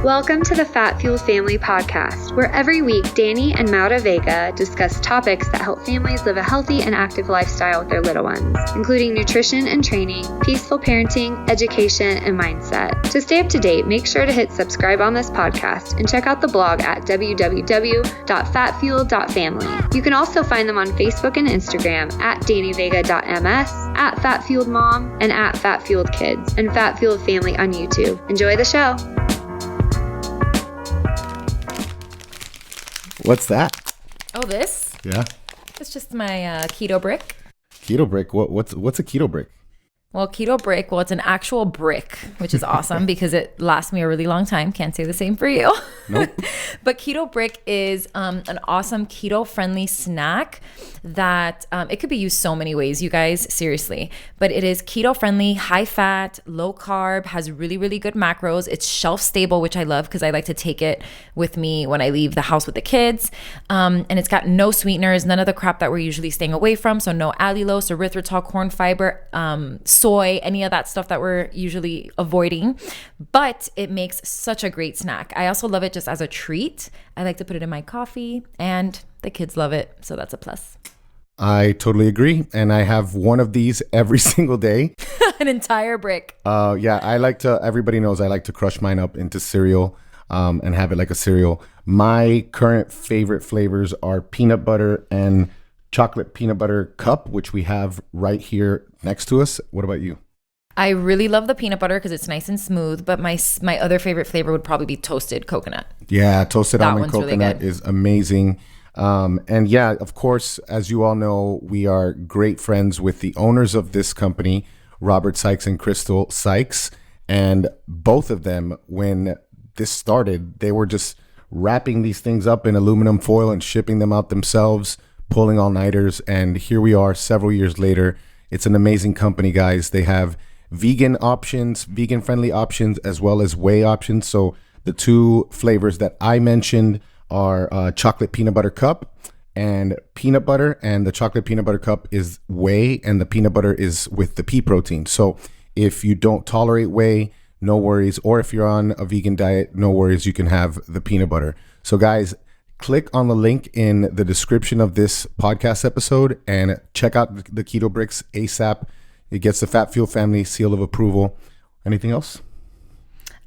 Welcome to the Fat Fueled Family Podcast, where every week Danny and Maura Vega discuss topics that help families live a healthy and active lifestyle with their little ones, including nutrition and training, peaceful parenting, education, and mindset. To stay up to date, make sure to hit subscribe on this podcast and check out the blog at www.fatfueled.family. You can also find them on Facebook and Instagram at dannyvega.ms, at fatfueledmom, and at fatfueledkids, and Fat Fueled Family on YouTube. Enjoy the show. What's that? Oh, this? Yeah. It's just my Keto Brick. Keto Brick? What's a Keto Brick? Well, Keto Brick, it's an actual brick, which is awesome because it lasts me a really long time. Can't say the same for you. Nope. But Keto Brick is an awesome keto-friendly snack that it could be used so many ways, you guys, seriously. But it is keto-friendly, high-fat, low-carb, has really, really good macros. It's shelf-stable, which I love because I like to take it with me when I leave the house with the kids. And it's got no sweeteners, none of the crap that we're usually staying away from. So no allulose, erythritol, corn fiber, soy, any of that stuff that we're usually avoiding, but it makes such a great snack. I also love it just as a treat. I like to put it in my coffee and the kids love it. So that's a plus. I totally agree. And I have one of these every single day. An entire brick. Yeah, everybody knows I like to crush mine up into cereal and have it like a cereal. My current favorite flavors are peanut butter and chocolate peanut butter cup, which we have right here next to us. What about you? I really love the peanut butter because it's nice and smooth, but my other favorite flavor would probably be toasted coconut. Yeah, toasted That almond one's really coconut good. is amazing. And yeah, of course, as you all know, we are great friends with the owners of this company, Robert Sykes and Crystal Sykes. And both of them, when this started, they were just wrapping these things up in aluminum foil and shipping them out themselves, pulling all-nighters, and here we are several years later. It's an amazing company, guys. They have vegan options, vegan-friendly options, as well as whey options. So the two flavors that I mentioned are chocolate peanut butter cup and peanut butter, and the chocolate peanut butter cup is whey, and the peanut butter is with the pea protein. So if you don't tolerate whey, no worries. Or if you're on a vegan diet, no worries. You can have the peanut butter. So guys, click on the link in the description of this podcast episode and check out the Keto Bricks ASAP. It gets the Fat Fuel Family seal of approval. Anything else?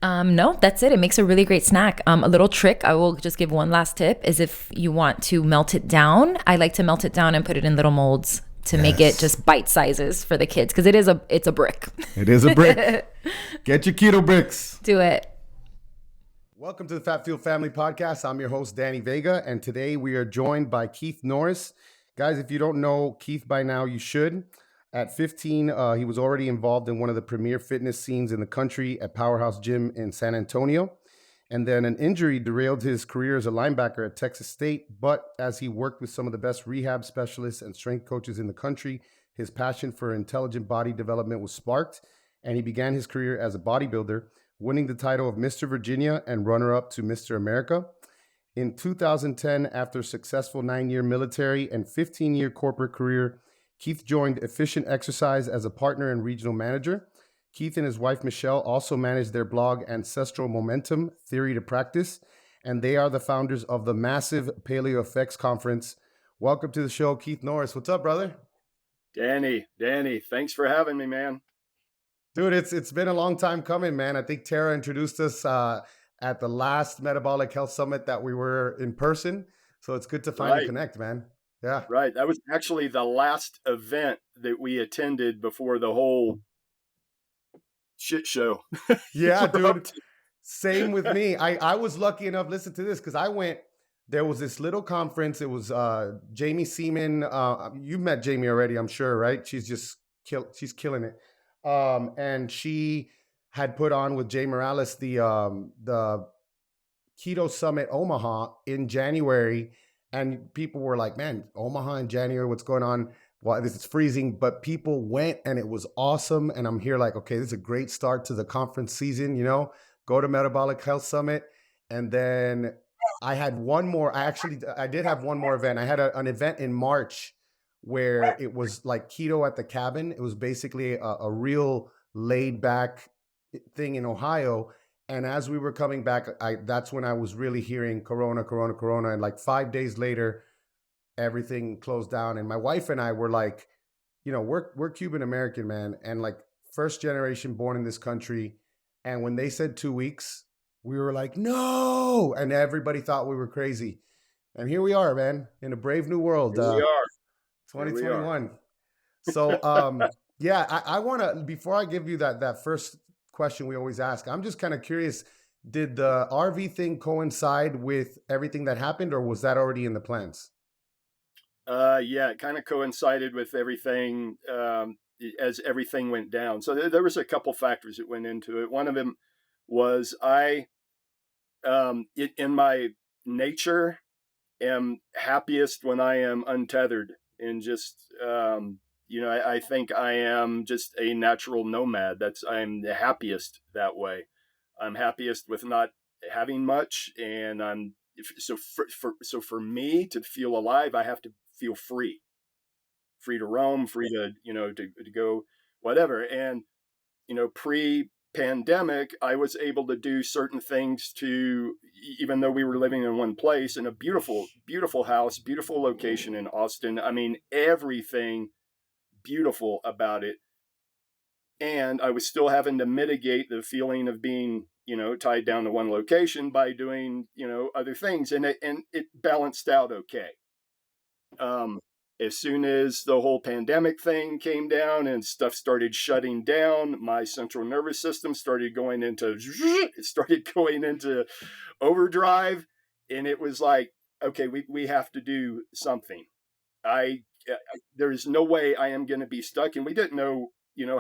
No, that's it. It makes a really great snack. A little trick, I will just give one last tip, is if you want to melt it down, I like to melt it down and put it in little molds to make it just bite sizes for the kids because it's a brick. It is a brick. Get your Keto Bricks. Do it. Welcome to the Fat Fuel Family Podcast. I'm your host, Danny Vega, and today we are joined by Keith Norris. Guys, if you don't know Keith by now, you should. At 15, he was already involved in one of the premier fitness scenes in the country at Powerhouse Gym in San Antonio. And then an injury derailed his career as a linebacker at Texas State. But as he worked with some of the best rehab specialists and strength coaches in the country, his passion for intelligent body development was sparked, and he began his career as a bodybuilder, winning the title of Mr. Virginia and runner-up to Mr. America. In 2010, after a successful 9-year military and 15-year corporate career, Keith joined Efficient Exercise as a partner and regional manager. Keith and his wife, Michelle, also manage their blog, Ancestral Momentum, Theory to Practice, and they are the founders of the massive Paleo Effects Conference. Welcome to the show, Keith Norris. What's up, brother? Danny, thanks for having me, man. Dude, it's been a long time coming, man. I think Tara introduced us at the last Metabolic Health Summit that we were in person. So it's good to finally connect, man. Yeah. Right. That was actually the last event that we attended before the whole shit show. Yeah, dude. Same with me. I was lucky enough, listen to this, because I went, there was this little conference. It was Jamie Seaman. You met Jamie already, I'm sure, right? She's killing it. And she had put on with Jay Morales the Keto Summit Omaha in January, and people were like, "Man, Omaha in January, what's going on? Well, this is freezing." But people went, and it was awesome. And I'm here like, okay, this is a great start to the conference season. You know, go to Metabolic Health Summit, and then I had one more. I did have one more event. I had an event in March where it was like keto at the cabin. It was basically a real laid back thing in Ohio. And as we were coming back, that's when I was really hearing Corona, Corona, Corona. And like 5 days later, everything closed down. And my wife and I were like, we're Cuban American, man, and like first generation born in this country. And when they said 2 weeks, we were like, no, and everybody thought we were crazy. And here we are, man, in a brave new world, Here we are. Here we are. 2021. So, yeah, I want to, before I give you that first question we always ask, I'm just kind of curious, did the RV thing coincide with everything that happened, or was that already in the plans? Yeah, it kind of coincided with everything as everything went down. So there was a couple factors that went into it. One of them was in my nature, am happiest when I am untethered and just, I think I am just a natural nomad. I'm the happiest that way. I'm happiest with not having much, and for me to feel alive, I have to feel free to roam, free to to go whatever. And pre-pandemic, I was able to do certain things to, even though we were living in one place in a beautiful house, beautiful location in Austin. I mean, everything beautiful about it. And I was still having to mitigate the feeling of being tied down to one location by doing other things, and it balanced out okay. As soon as the whole pandemic thing came down and stuff started shutting down, my central nervous system started going into overdrive, and it was like, okay, we have to do something. There's no way I am going to be stuck, and we didn't know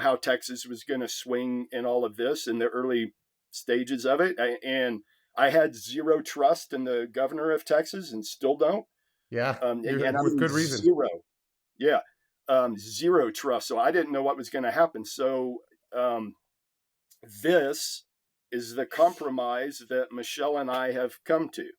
how Texas was going to swing in all of this in the early stages of it, and I had zero trust in the governor of Texas, and still don't. Yeah, And with good reason. Zero. Yeah. Zero trust. So I didn't know what was going to happen. So this is the compromise that Michelle and I have come to.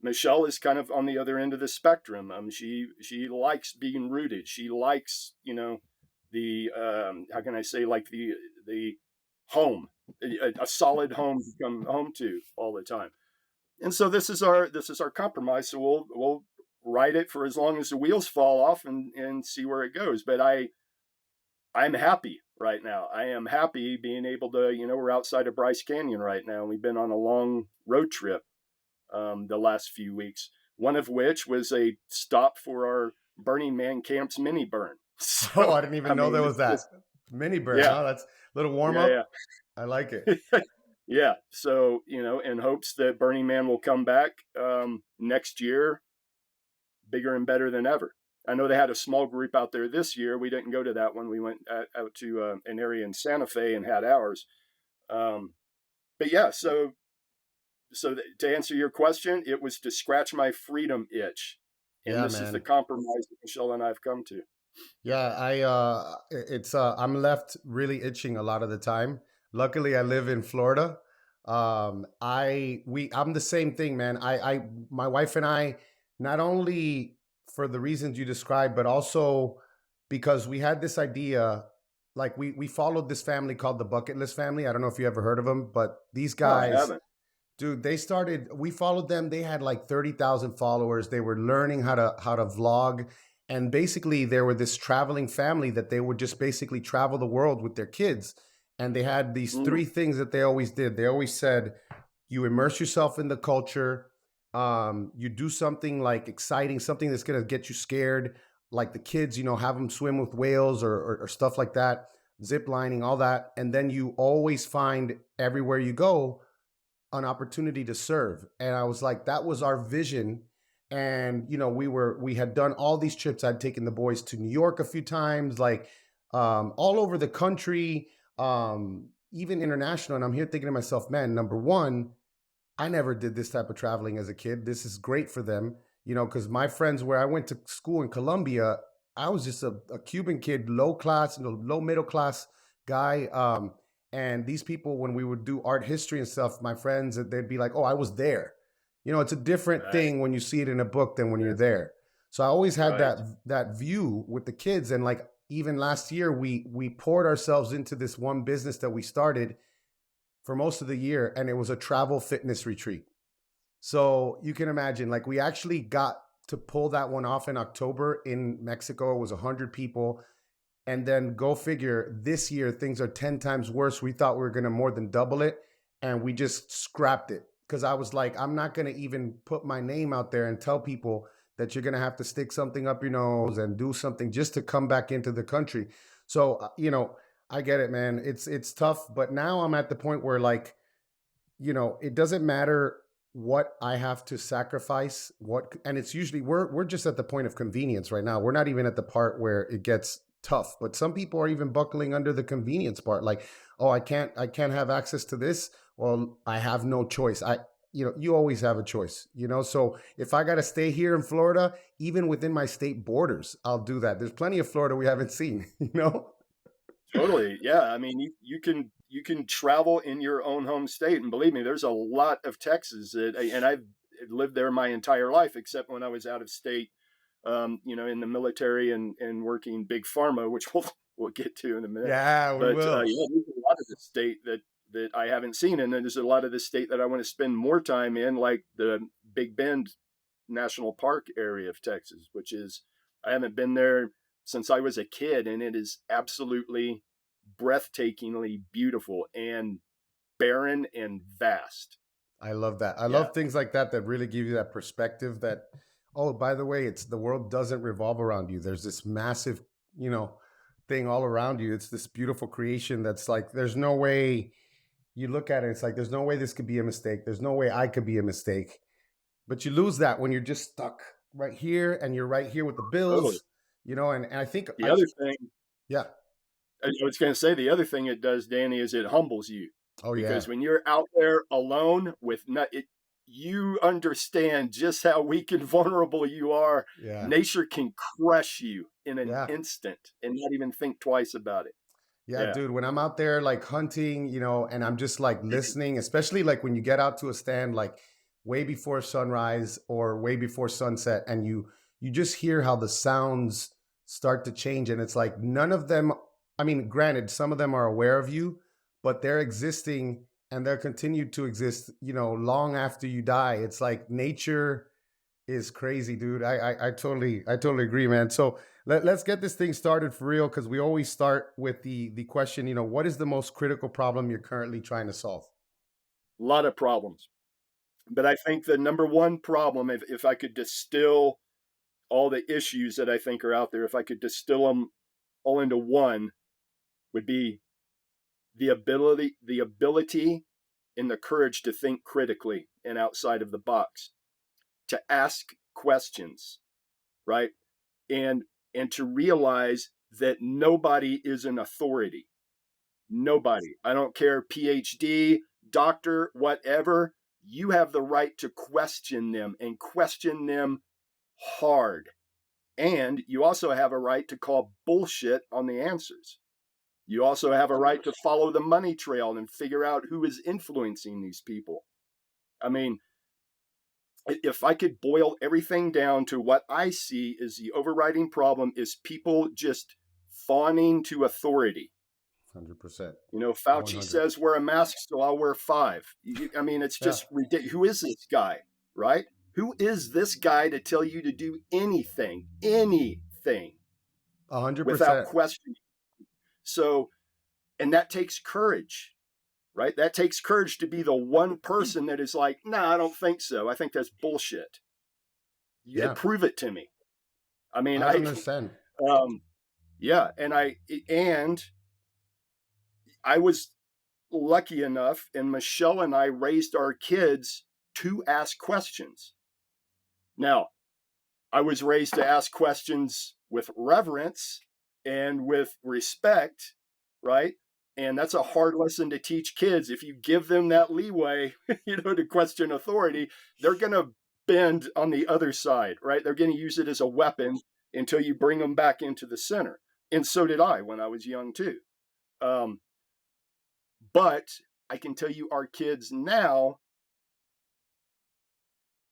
Michelle is kind of on the other end of the spectrum. She likes being rooted. She likes, the how can I say, like the home, a solid home to come home to all the time. And so this is our compromise. So we'll ride it for as long as the wheels fall off and see where it goes. But I'm happy right now. I am happy being able to, we're outside of Bryce Canyon right now. We've been on a long road trip the last few weeks, one of which was a stop for our Burning Man Camp's mini burn. So, I didn't even know there was that mini burn. Yeah. Huh? That's a little warm up. Yeah. I like it. Yeah. So, in hopes that Burning Man will come back next year, bigger and better than ever. I know they had a small group out there this year. We didn't go to that one. We went out to an area in Santa Fe and had ours. But yeah, so to answer your question, it was to scratch my freedom itch. And this is the compromise that Michelle and I have come to. Yeah, I'm left really itching a lot of the time. Luckily, I live in Florida. I'm the same thing, man. My wife and I, not only for the reasons you described, but also because we had this idea, like we followed this family called the Bucket List family. I don't know if you ever heard of them, but these guys, dude, we followed them. They had like 30,000 followers. They were learning how to vlog. And basically they were this traveling family that they would just basically travel the world with their kids. And they had these three things that they always did. They always said, you immerse yourself in the culture. You do something like exciting, something that's going to get you scared. Like the kids, have them swim with whales or stuff like that, zip lining, all that. And then you always find everywhere you go an opportunity to serve. And I was like, that was our vision. And, we had done all these trips. I'd taken the boys to New York a few times, like all over the country, even international. And I'm here thinking to myself, man, number one, I never did this type of traveling as a kid. This is great for them, because my friends where I went to school in Colombia, I was just a Cuban kid, low class, low middle class guy. And these people, when we would do art history and stuff, my friends, they'd be like, oh, I was there. It's a different thing when you see it in a book than when you're there. So I always had that view with the kids. And like, even last year, we poured ourselves into this one business that we started. for most of the year, and it was a travel fitness retreat. So you can imagine, like, we actually got to pull that one off in October in Mexico. It was 100 people. And then go figure, this year things are 10 times worse. We thought we were going to more than double it, and we just scrapped it because I was like, I'm not going to even put my name out there and tell people that you're going to have to stick something up your nose and do something just to come back into the country. So, I get it, man. It's tough, but now I'm at the point where, like, it doesn't matter what I have to sacrifice, and it's usually we're just at the point of convenience right now. We're not even at the part where it gets tough, but some people are even buckling under the convenience part, like, oh, I can't have access to this. Well, I have no choice. You always have a choice, so if I got to stay here in Florida, even within my state borders, I'll do that. There's plenty of Florida we haven't seen. Totally. Yeah. I mean, you can travel in your own home state, and believe me, there's a lot of Texas and I've lived there my entire life, except when I was out of state, in the military and working big pharma, which we'll get to in a minute. Yeah, we will. There's a lot of the state that I haven't seen, and then there's a lot of the state that I want to spend more time in, like the Big Bend National Park area of Texas, which is, I haven't been there since I was a kid, and it is absolutely breathtakingly beautiful and barren and vast. I love that. I love things like that really give you that perspective that, oh, by the way, the world doesn't revolve around you. There's this massive, thing all around you. It's this beautiful creation that's like, there's no way you look at it. It's like, there's no way this could be a mistake. There's no way I could be a mistake. But you lose that when you're just stuck right here, and you're right here with the bills, and I think the other thing. Yeah. I was going to say, the other thing it does, Danny, is it humbles you. Oh, yeah. Because when you're out there alone you understand just how weak and vulnerable you are. Yeah. Nature can crush you in an instant and not even think twice about it. Yeah, dude, when I'm out there like hunting, and I'm just like listening, especially like when you get out to a stand like way before sunrise or way before sunset, and you just hear how the sounds start to change, and it's like none of them, I mean, granted, some of them are aware of you, but they're existing and they'll continue to exist, long after you die. It's like nature is crazy, dude. I totally agree, man. So let's get this thing started for real, because we always start with the question, what is the most critical problem you're currently trying to solve? A lot of problems. But I think the number one problem, if I could distill all the issues that I think are out there, if I could distill them all into one, would be the ability and the courage to think critically and outside of the box, to ask questions, right? And to realize that nobody is an authority. Nobody. I don't care, PhD, doctor, whatever. You have the right to question them, and question them hard. And you also have a right to call bullshit on the answers. You also have a right to follow the money trail and figure out who is influencing these people. I mean, if I could boil everything down to what I see is the overriding problem is people just fawning to authority. 100%. Fauci 100. Says wear a mask, so I'll wear 5. I mean, it's just ridiculous. Who is this guy, right? Who is this guy to tell you to do anything, 100%, without questioning? So, and that takes courage, right? That takes courage to be the one person that is like, I don't think so. I think that's bullshit. Prove it to me. I mean, I understand. And I was lucky enough, and Michelle and I raised our kids to ask questions. Now, I was raised to ask questions with reverence and with respect, right? And that's a hard lesson to teach kids. If you give them that leeway, to question authority, they're going to bend on the other side, right? They're going to use it as a weapon until you bring them back into the center. And so did I when I was young too. But I can tell you our kids now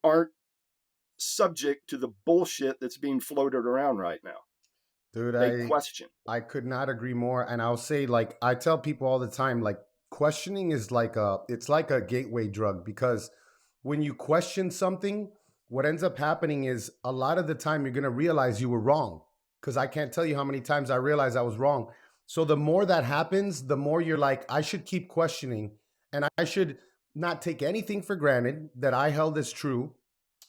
aren't subject to the bullshit that's being floated around right now. Dude, they question. I could not agree more. And I'll say, like, I tell people all the time, like, questioning is it's like a gateway drug, because when you question something, what ends up happening is a lot of the time you're going to realize you were wrong. Because I can't tell you how many times I realized I was wrong. So the more that happens, the more you're like, I should keep questioning, and I should not take anything for granted that I held as true,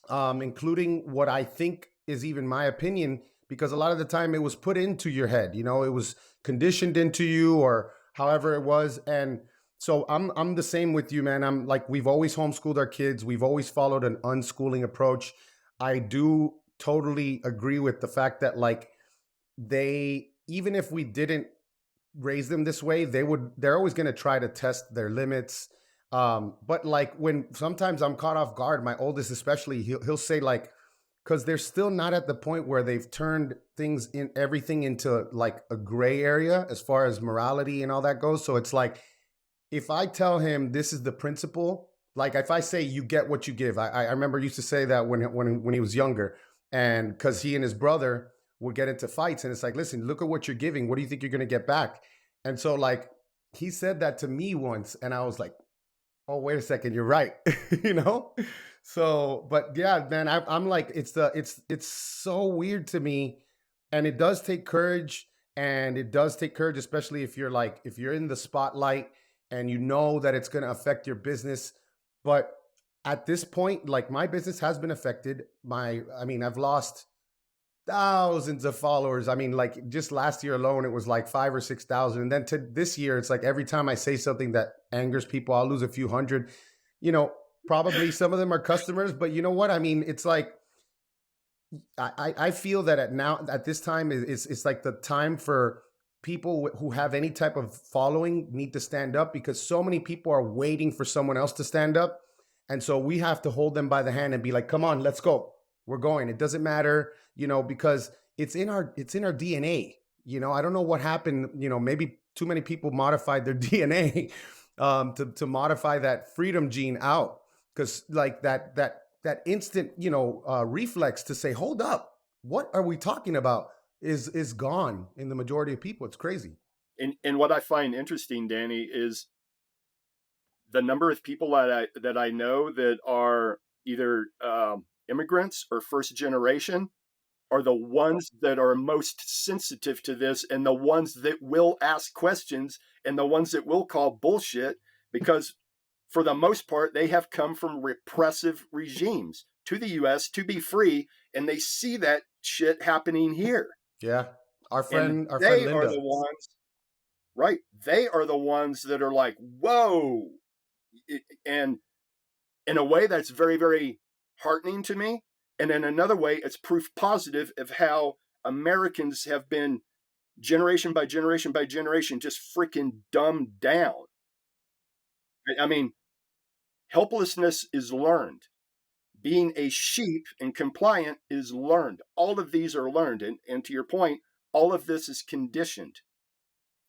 including what I think is even my opinion, because a lot of the time it was put into your head, it was conditioned into you, or however it was. And so I'm the same with you, man. I'm like, we've always homeschooled our kids. We've always followed an unschooling approach. I do totally agree with the fact that, like, even if we didn't raise them this way, they're always going to try to test their limits. But like, when sometimes I'm caught off guard, my oldest especially, he'll say, like, because they're still not at the point where they've turned everything into like a gray area as far as morality and all that goes. So it's like, if I tell him this is the principle, like if I say you get what you give, I remember used to say that when he was younger, and because he and his brother would get into fights, and it's like, listen, look at what you're giving. What do you think you're going to get back? And so, like, he said that to me once, and I was like, oh, wait a second, you're right. you know? So, but yeah, man, I'm like, it's so weird to me. And it does take courage, especially if you're in the spotlight and you know that it's going to affect your business. But at this point, like, my business has been affected. I've lost thousands of followers. I mean, like, just last year alone, it was like 5 or 6,000. And then to this year, it's like every time I say something that angers people, I'll lose a few hundred. Probably some of them are customers, but you know what? I mean, it's like, I feel that at this time it's like the time for people who have any type of following need to stand up, because so many people are waiting for someone else to stand up. And so we have to hold them by the hand and be like, come on, let's go. We're going. It doesn't matter, because it's in our DNA. I don't know what happened. Maybe too many people modified their DNA to modify that freedom gene out, because like that instant, reflex to say, hold up, what are we talking about, is gone in the majority of people. It's crazy. And what I find interesting, Danny, is the number of people that I know that are either immigrants or first generation are the ones that are most sensitive to this, and the ones that will ask questions, and the ones that will call bullshit, because for the most part, they have come from repressive regimes to the U.S. to be free, and they see that shit happening here. Yeah. Our friend Linda. Are the ones, right? They are the ones that are like, whoa. And in a way, that's very, very heartening to me. And in another way, it's proof positive of how Americans have been generation by generation by generation just freaking dumbed down. I mean, helplessness is learned. Being a sheep and compliant is learned. All of these are learned. And to your point, all of this is conditioned.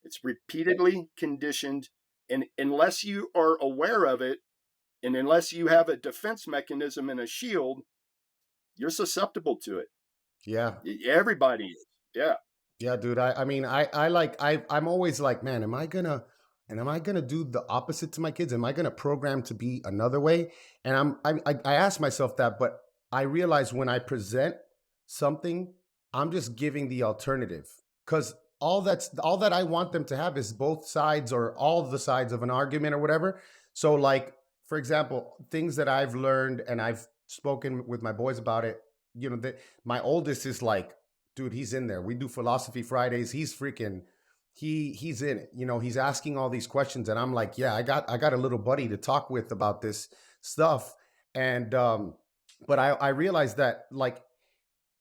It's repeatedly conditioned. And unless you are aware of it, and unless you have a defense mechanism and a shield, you're susceptible to it. Yeah. Everybody is. Yeah. Yeah, dude. I'm always like, man, am I gonna do the opposite to my kids? Am I gonna program to be another way? And I ask myself that, but I realize when I present something, I'm just giving the alternative, because all that I want them to have is both sides, or all the sides of an argument or whatever. So, like, for example, things that I've learned, and I've spoken with my boys about it, my oldest is like, dude, he's in there. We do philosophy Fridays. He's freaking, he's in it. He's asking all these questions, and I'm like, yeah, I got a little buddy to talk with about this stuff. And but I realized that, like,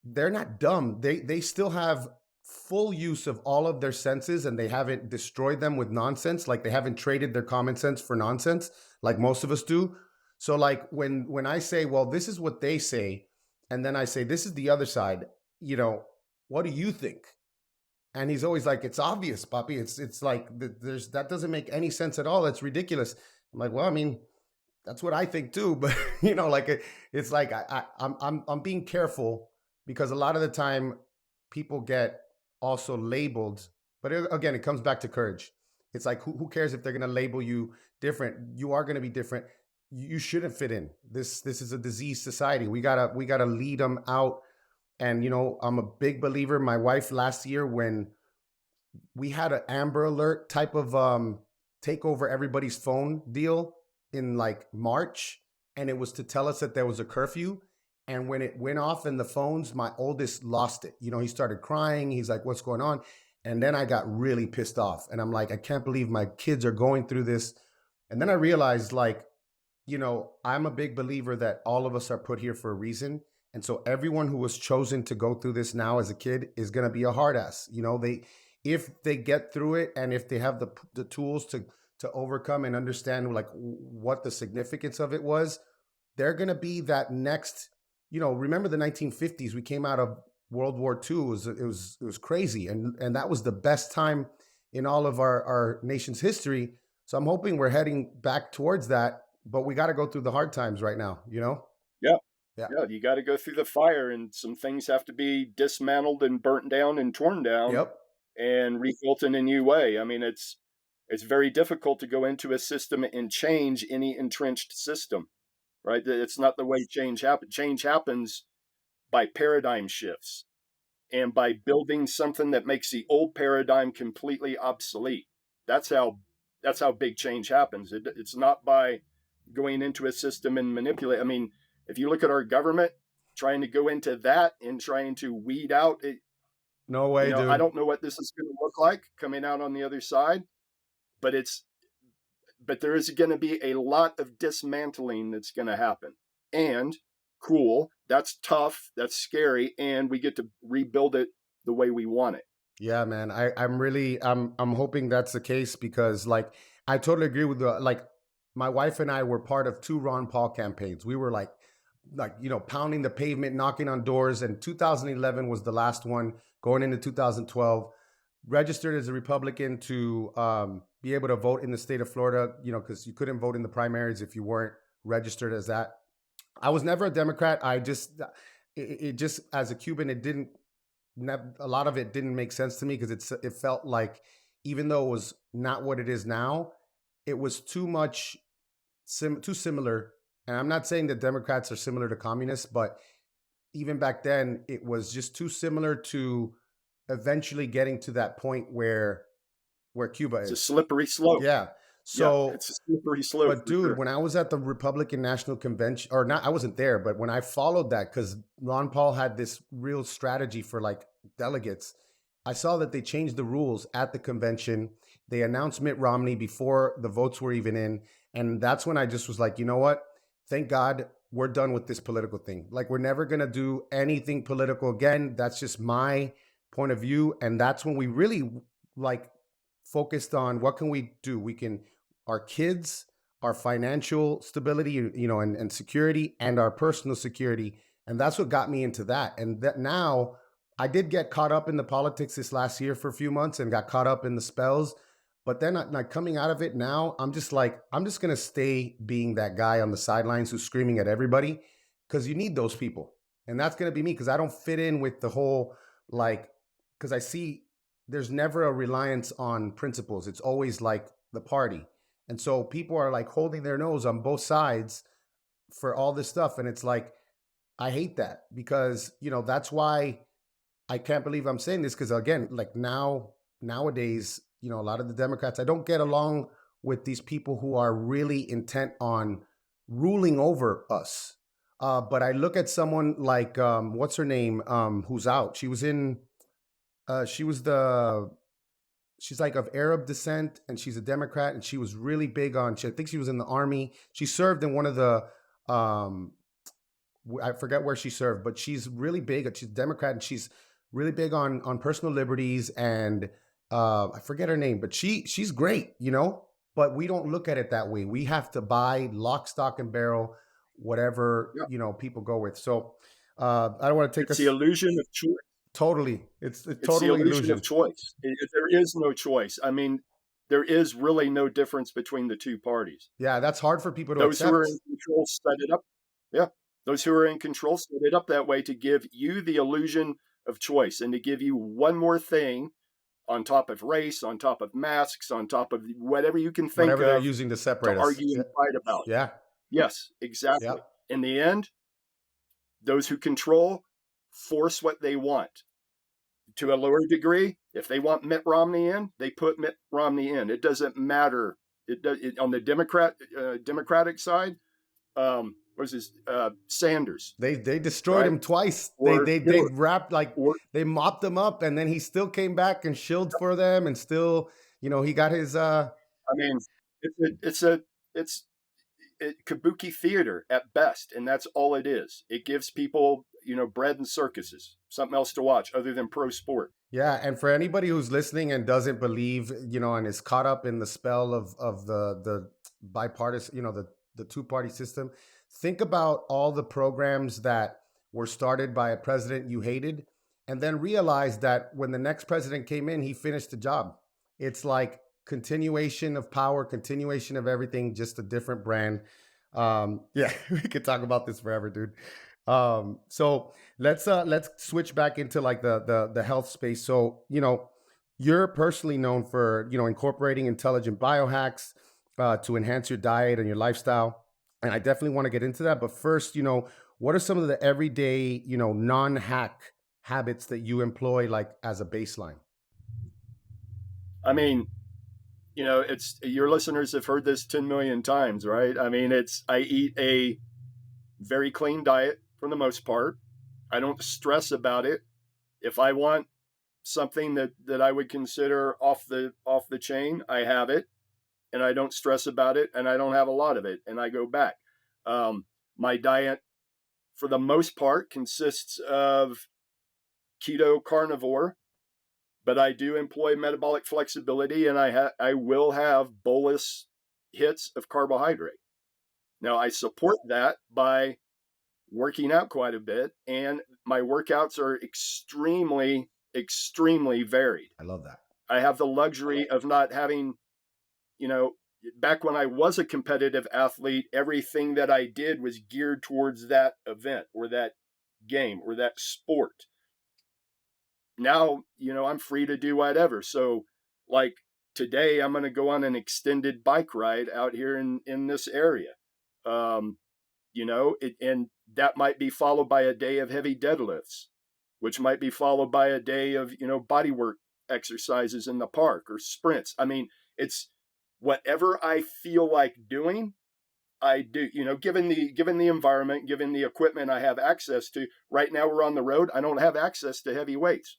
they're not dumb. They still have full use of all of their senses, and they haven't destroyed them with nonsense. Like, they haven't traded their common sense for nonsense like most of us do. So, like, when I say, well, this is what they say, and then I say, this is the other side, what do you think? And he's always like, it's obvious, Papi. It's like, that doesn't make any sense at all. It's ridiculous. I'm like, well, I mean, that's what I think too. But like, it's like, I'm being careful, because a lot of the time people get also labeled. But again, it comes back to courage. It's like, who cares if they're going to label you different? You are going to be different. You shouldn't fit in. This is a diseased society. We gotta lead them out. And I'm a big believer. My wife last year, when we had an Amber Alert type of take over everybody's phone deal in like March, and it was to tell us that there was a curfew. And when it went off in the phones, my oldest lost it. He started crying. He's like, "What's going on?" And then I got really pissed off. And I'm like, I can't believe my kids are going through this. And then I realized, like, I'm a big believer that all of us are put here for a reason. And so everyone who was chosen to go through this now as a kid is going to be a hard ass. If they get through it, and if they have the tools to overcome and understand like what the significance of it was, they're going to be that next, remember the 1950s, we came out of World War II. It was crazy. And that was the best time in all of our nation's history. So I'm hoping we're heading back towards that, but we got to go through the hard times right now, Yeah, you got to go through the fire, and some things have to be dismantled and burnt down and torn down. Yep. And rebuilt in a new way. I mean, it's very difficult to go into a system and change any entrenched system, right? It's not the way change happens. Change happens by paradigm shifts and by building something that makes the old paradigm completely obsolete. That's how big change happens. It's not by going into a system and manipulate. I mean, if you look at our government trying to go into that and trying to weed out it, no way, dude. I don't know what this is going to look like coming out on the other side, but there is going to be a lot of dismantling that's going to happen. And cool, that's tough, that's scary, and we get to rebuild it the way we want it. Yeah, man. I'm hoping that's the case, because like I totally agree with my wife and I were part of 2 Ron Paul campaigns. We were like pounding the pavement, knocking on doors, and 2011 was the last one. Going into 2012, registered as a Republican to be able to vote in the state of Florida, because you couldn't vote in the primaries if you weren't registered as that. I was never a Democrat. It just, as a Cuban, a lot of it didn't make sense to me, because it felt like, even though it was not what it is now, it was too similar. And I'm not saying that Democrats are similar to communists, but even back then, it was just too similar to eventually getting to that point where Cuba is. It's a slippery slope. Yeah. So it's a slippery slope. But dude, when I was at the Republican National Convention, or not, I wasn't there, but when I followed that, because Ron Paul had this real strategy for like delegates, I saw that they changed the rules at the convention. They announced Mitt Romney before the votes were even in. And that's when I just was like, you know what? Thank God we're done with this political thing. Like, we're never going to do anything political again. That's just my point of view. And that's when we really like focused on what can we do? Our kids, our financial stability, and security, and our personal security. And that's what got me into that. And that now I did get caught up in the politics this last year for a few months and got caught up in the spells. But then like coming out of it now, I'm just going to stay being that guy on the sidelines who's screaming at everybody, because you need those people. And that's going to be me, because I don't fit in with the whole, because I see there's never a reliance on principles. It's always like the party. And so people are like holding their nose on both sides for all this stuff. And it's like, I hate that, because, that's why I can't believe I'm saying this, because again, like nowadays, a lot of the Democrats, I don't get along with these people who are really intent on ruling over us. But I look at someone like, what's her name? Who's out. She's like of Arab descent, and she's a Democrat, and she was really big on, I think she was in the army. She served in one of the, I forget where she served, but she's really big. She's a Democrat, and she's really big on personal liberties, and I forget her name, but she's great, but we don't look at it that way. We have to buy lock, stock, and barrel, whatever, people go with. So I don't want to take the illusion of choice. Totally. It's totally the illusion of choice. There is no choice. I mean, there is really no difference between the two parties. Yeah, that's hard for people to accept. Those who are in control set it up. Yeah. Those who are in control set it up that way to give you the illusion of choice, and to give you one more thing on top of race, on top of masks, on top of whatever you can think Whatever they're of using to to separate us. argue and fight about. Yeah. Yes, exactly. Yeah. In the end, those who control force what they want. To a lower degree, if they want Mitt Romney in, they put Mitt Romney in. It doesn't matter. On the Democratic side, what was his Sanders? They destroyed Right? him twice. Or They wrapped or they mopped him up, and then he still came back and shilled for them, and still, he got his I mean, it's kabuki theater at best, and that's all it is. It gives people, bread and circuses, something else to watch other than pro sport. Yeah, and for anybody who's listening and doesn't believe, and is caught up in the spell of the bipartisan, the two-party system, think about all the programs that were started by a president you hated, and then realize that when the next president came in, he finished the job. It's like continuation of power, continuation of everything, just a different brand. Yeah, we could talk about this forever, dude. So let's switch back into like the health space. So, you're personally known for, incorporating intelligent biohacks to enhance your diet and your lifestyle. And I definitely want to get into that. But first, what are some of the everyday, non-hack habits that you employ, like as a baseline? I mean, it's, your listeners have heard this 10 million times, right? I mean, I eat a very clean diet for the most part. I don't stress about it. If I want something that I would consider off the chain, I have it, and I don't stress about it, and I don't have a lot of it, and I go back. My diet, for the most part, consists of keto carnivore, but I do employ metabolic flexibility, and I will have bolus hits of carbohydrate. Now, I support that by working out quite a bit, and my workouts are extremely, extremely varied. I love that. I have the luxury of not having, back when I was a competitive athlete, everything that I did was geared towards that event or that game or that sport. Now, I'm free to do whatever. So like today, I'm going to go on an extended bike ride out here in this area. And that might be followed by a day of heavy deadlifts, which might be followed by a day of, body work exercises in the park or sprints. I mean, it's whatever I feel like doing, I do, given the environment, given the equipment I have access to. Right now we're on the road. I don't have access to heavy weights.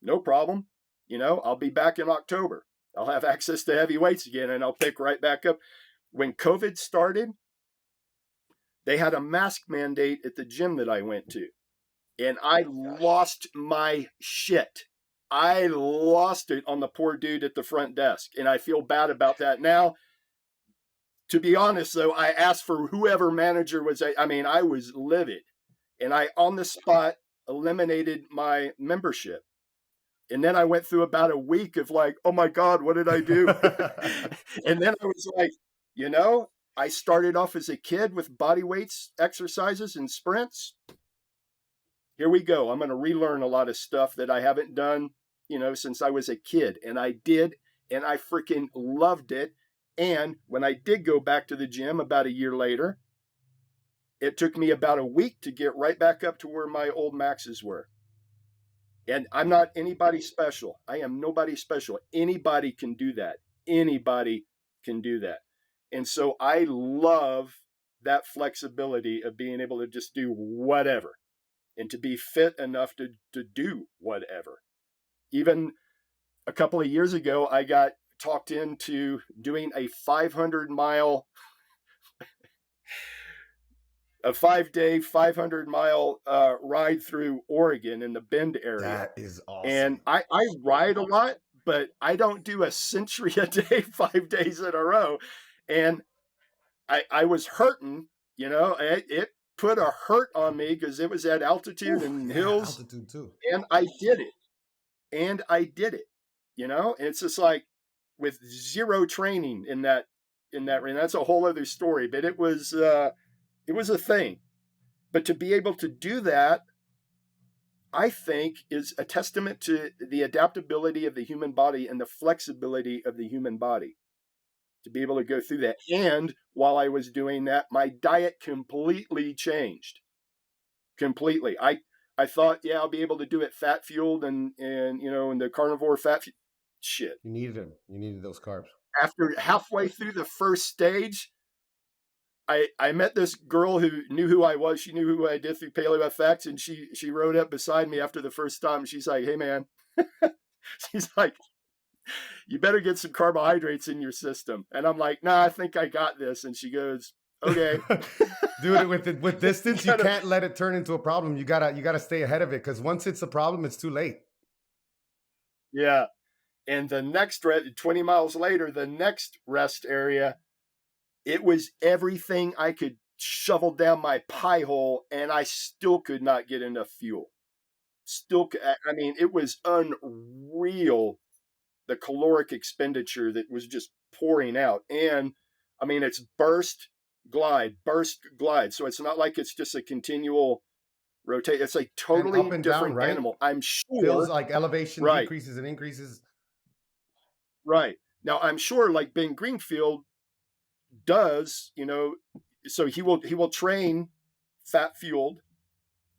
No problem. I'll be back in October. I'll have access to heavy weights again, and I'll pick right back up. When COVID started, they had a mask mandate at the gym that I went to, and I lost my shit. I lost it on the poor dude at the front desk, and I feel bad about that now. To be honest, though, I asked for whoever manager was. I was livid, and I on the spot eliminated my membership. And then I went through about a week of like, oh my God, what did I do? And then I was like, I started off as a kid with body weights, exercises, and sprints. Here we go. I'm going to relearn a lot of stuff that I haven't done, since I was a kid. And I did, and I freaking loved it. And when I did go back to the gym about a year later, it took me about a week to get right back up to where my old maxes were. And I'm not anybody special. I am nobody special. Anybody can do that. Anybody can do that. And so I love that flexibility of being able to just do whatever and to be fit enough to do whatever. Even a couple of years ago, I got talked into doing a 500-mile, a 5-day, 500-mile ride through Oregon in the Bend area. That is awesome. And I ride a lot, but I don't do a century a day, 5 days in a row. And I was hurting, it put a hurt on me because it was at altitude and hills. Altitude too. And I did it. And it's just like with zero training in that, and that's a whole other story, but it was a thing. But to be able to do that I think is a testament to the adaptability of the human body and the flexibility of the human body to be able to go through that. And while I was doing that, my diet completely changed. Completely. I thought, yeah, I'll be able to do it fat fueled and in the carnivore shit. You needed them. You needed those carbs. After halfway through the first stage, I met this girl who knew who I was. She knew who I did through Paleo FX, and she rode up beside me after the first time. She's like, "Hey, man," she's like, "You better get some carbohydrates in your system." And I'm like, "Nah, I think I got this." And she goes, "Okay." Dude, with distance, you can't let it turn into a problem. You gotta stay ahead of it, because once it's a problem, it's too late. Yeah. And the next 20 miles later, the next rest area, it was everything I could shovel down my pie hole, and I still could not get enough fuel. I mean, it was unreal, the caloric expenditure that was just pouring out. And I mean, it's burst, glide. So it's not like it's just a continual rotate. It's a totally and different down, right? animal. I'm sure. Feels like elevation decreases and increases. Right. Now, I'm sure like Ben Greenfield does, so he will train fat fueled,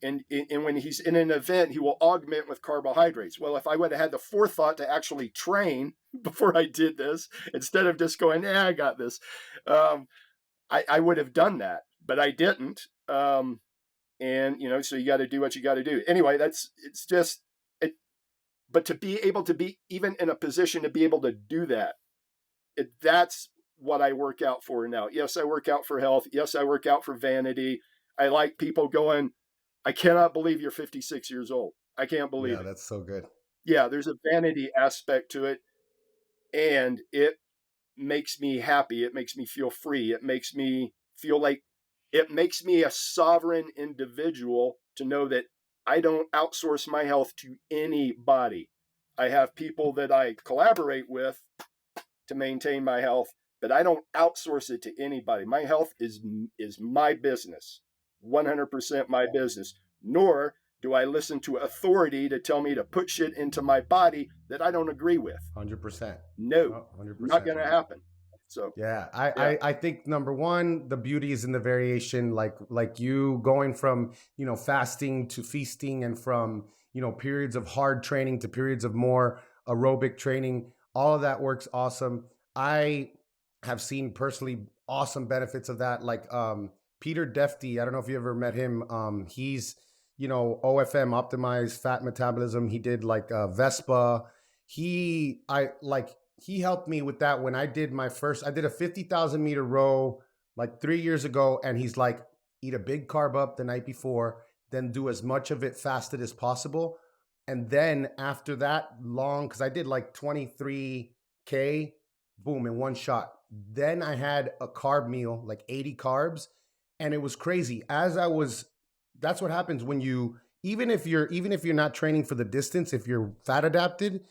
and when he's in an event, he will augment with carbohydrates. Well, if I would have had the forethought to actually train before I did this, instead of just going, I got this, I would have done that, but I didn't. And so you got to do what you got to do. Anyway, but to be able to be even in a position to be able to do that, that's what I work out for now. Yes, I work out for health. Yes, I work out for vanity. I like people going, I cannot believe you're 56 years old. I can't believe it. Yeah, that's so good. Yeah, there's a vanity aspect to it, and it makes me happy. It makes me feel free. It makes me feel like it makes me a sovereign individual to know that I don't outsource my health to anybody. I have people that I collaborate with to maintain my health, but I don't outsource it to anybody. My health is my business, 100% my business. Nor do I listen to authority to tell me to put shit into my body that I don't agree with. 100%. No, 100%. Not going to happen. So yeah, I think number one, the beauty is in the variation, like you going from, fasting to feasting, and from, periods of hard training to periods of more aerobic training. All of that works awesome. I have seen personally awesome benefits of that. Like Peter Defty, I don't know if you ever met him. He's, OFM, optimized fat metabolism. He did like Vespa. He helped me with that when I did a 50,000 meter row like 3 years ago. And he's like, eat a big carb up the night before, then do as much of it fasted as possible. And then after that because I did like 23K, boom, in one shot. Then I had a carb meal, like 80 carbs. And it was crazy. That's what happens when even if you're not training for the distance, if you're fat adapted,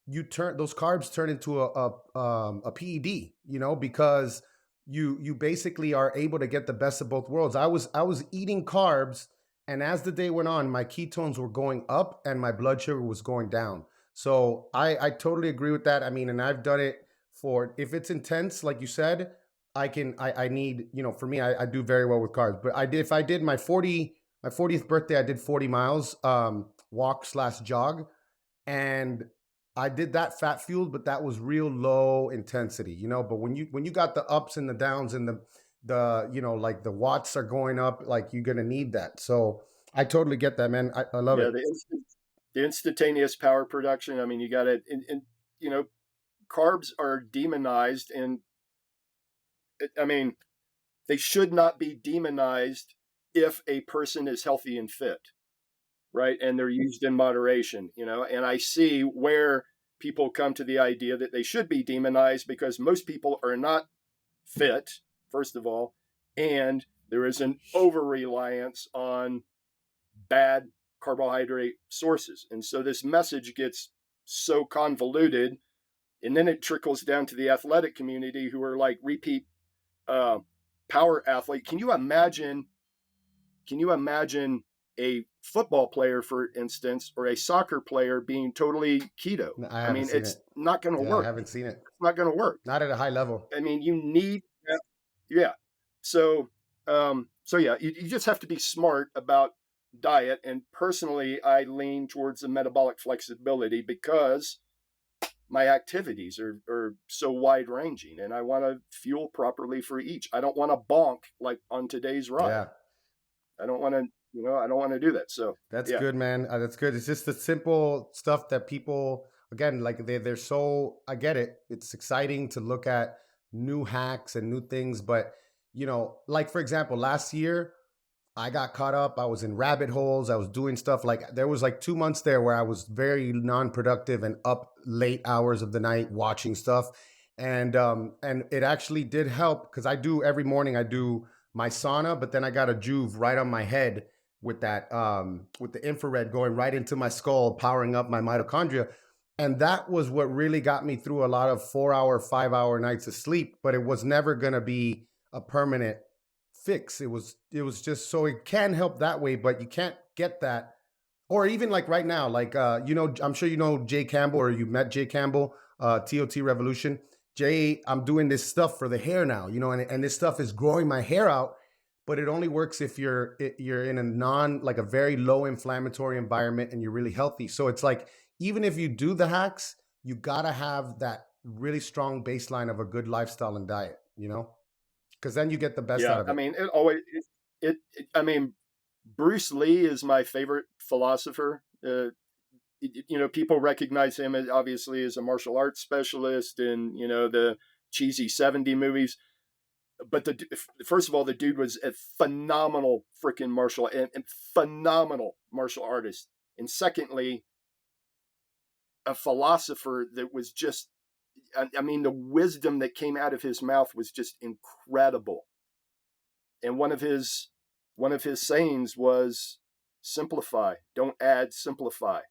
those carbs turn into a PED, because you basically are able to get the best of both worlds. I was eating carbs, and as the day went on, my ketones were going up and my blood sugar was going down. So I totally agree with that. I mean, and I've done it if it's intense, like you said, I need, for me, I do very well with carbs. But if I did my 40th birthday, I did 40 miles, walk/jog. And I did that fat fueled, but that was real low intensity, but when you got the ups and the downs and the like the watts are going up, like you're going to need that. So I totally get that, man. I love it. The instantaneous power production. I mean, you got it. And carbs are demonized, and I mean, they should not be demonized if a person is healthy and fit. Right. And they're used in moderation, and I see where people come to the idea that they should be demonized because most people are not fit, first of all, and there is an over-reliance on bad carbohydrate sources. And so this message gets so convoluted, and then it trickles down to the athletic community who are like repeat power athlete. Can you imagine a football player, for instance, or a soccer player being totally keto. I I haven't mean, seen it's it. not going to Yeah, I work. haven't seen it. It's not going to work. Not at a high level. I mean, you need that. Yeah. So, yeah, you just have to be smart about diet. And personally, I lean towards the metabolic flexibility because my activities are so wide ranging and I want to fuel properly for each. I don't want to bonk like on today's ride. Yeah. I don't want to, I don't want to do that. So That's yeah. good, man. That's good. It's just the simple stuff that people, again, like they're so, I get it. It's exciting to look at new hacks and new things. But, like for example, last year, I got caught up. I was in rabbit holes. I was doing stuff like there was like 2 months there where I was very non-productive and up late hours of the night watching stuff. And it actually did help because I do every morning I do my sauna, but then I got a Juve right on my head with that with the infrared going right into my skull, powering up my mitochondria. And that was what really got me through a lot of 4 hour, 5 hour nights of sleep, but it was never gonna be a permanent fix. It was just so it can help that way, but you can't get that. Or even like right now, like I'm sure you know Jay Campbell or you met Jay Campbell, TOT Revolution. Jay, I'm doing this stuff for the hair now, and this stuff is growing my hair out, but it only works if you're in a very low inflammatory environment and you're really healthy. So it's like even if you do the hacks, you gotta have that really strong baseline of a good lifestyle and diet, because then you get the best out of it. I mean, it always I mean, Bruce Lee is my favorite philosopher. People recognize him as obviously as a martial arts specialist in the cheesy 70 movies. But first of all, the dude was a phenomenal freaking phenomenal martial artist, and secondly, a philosopher that was just. I mean, the wisdom that came out of his mouth was just incredible. And one of his sayings was, simplify, don't add, simplify.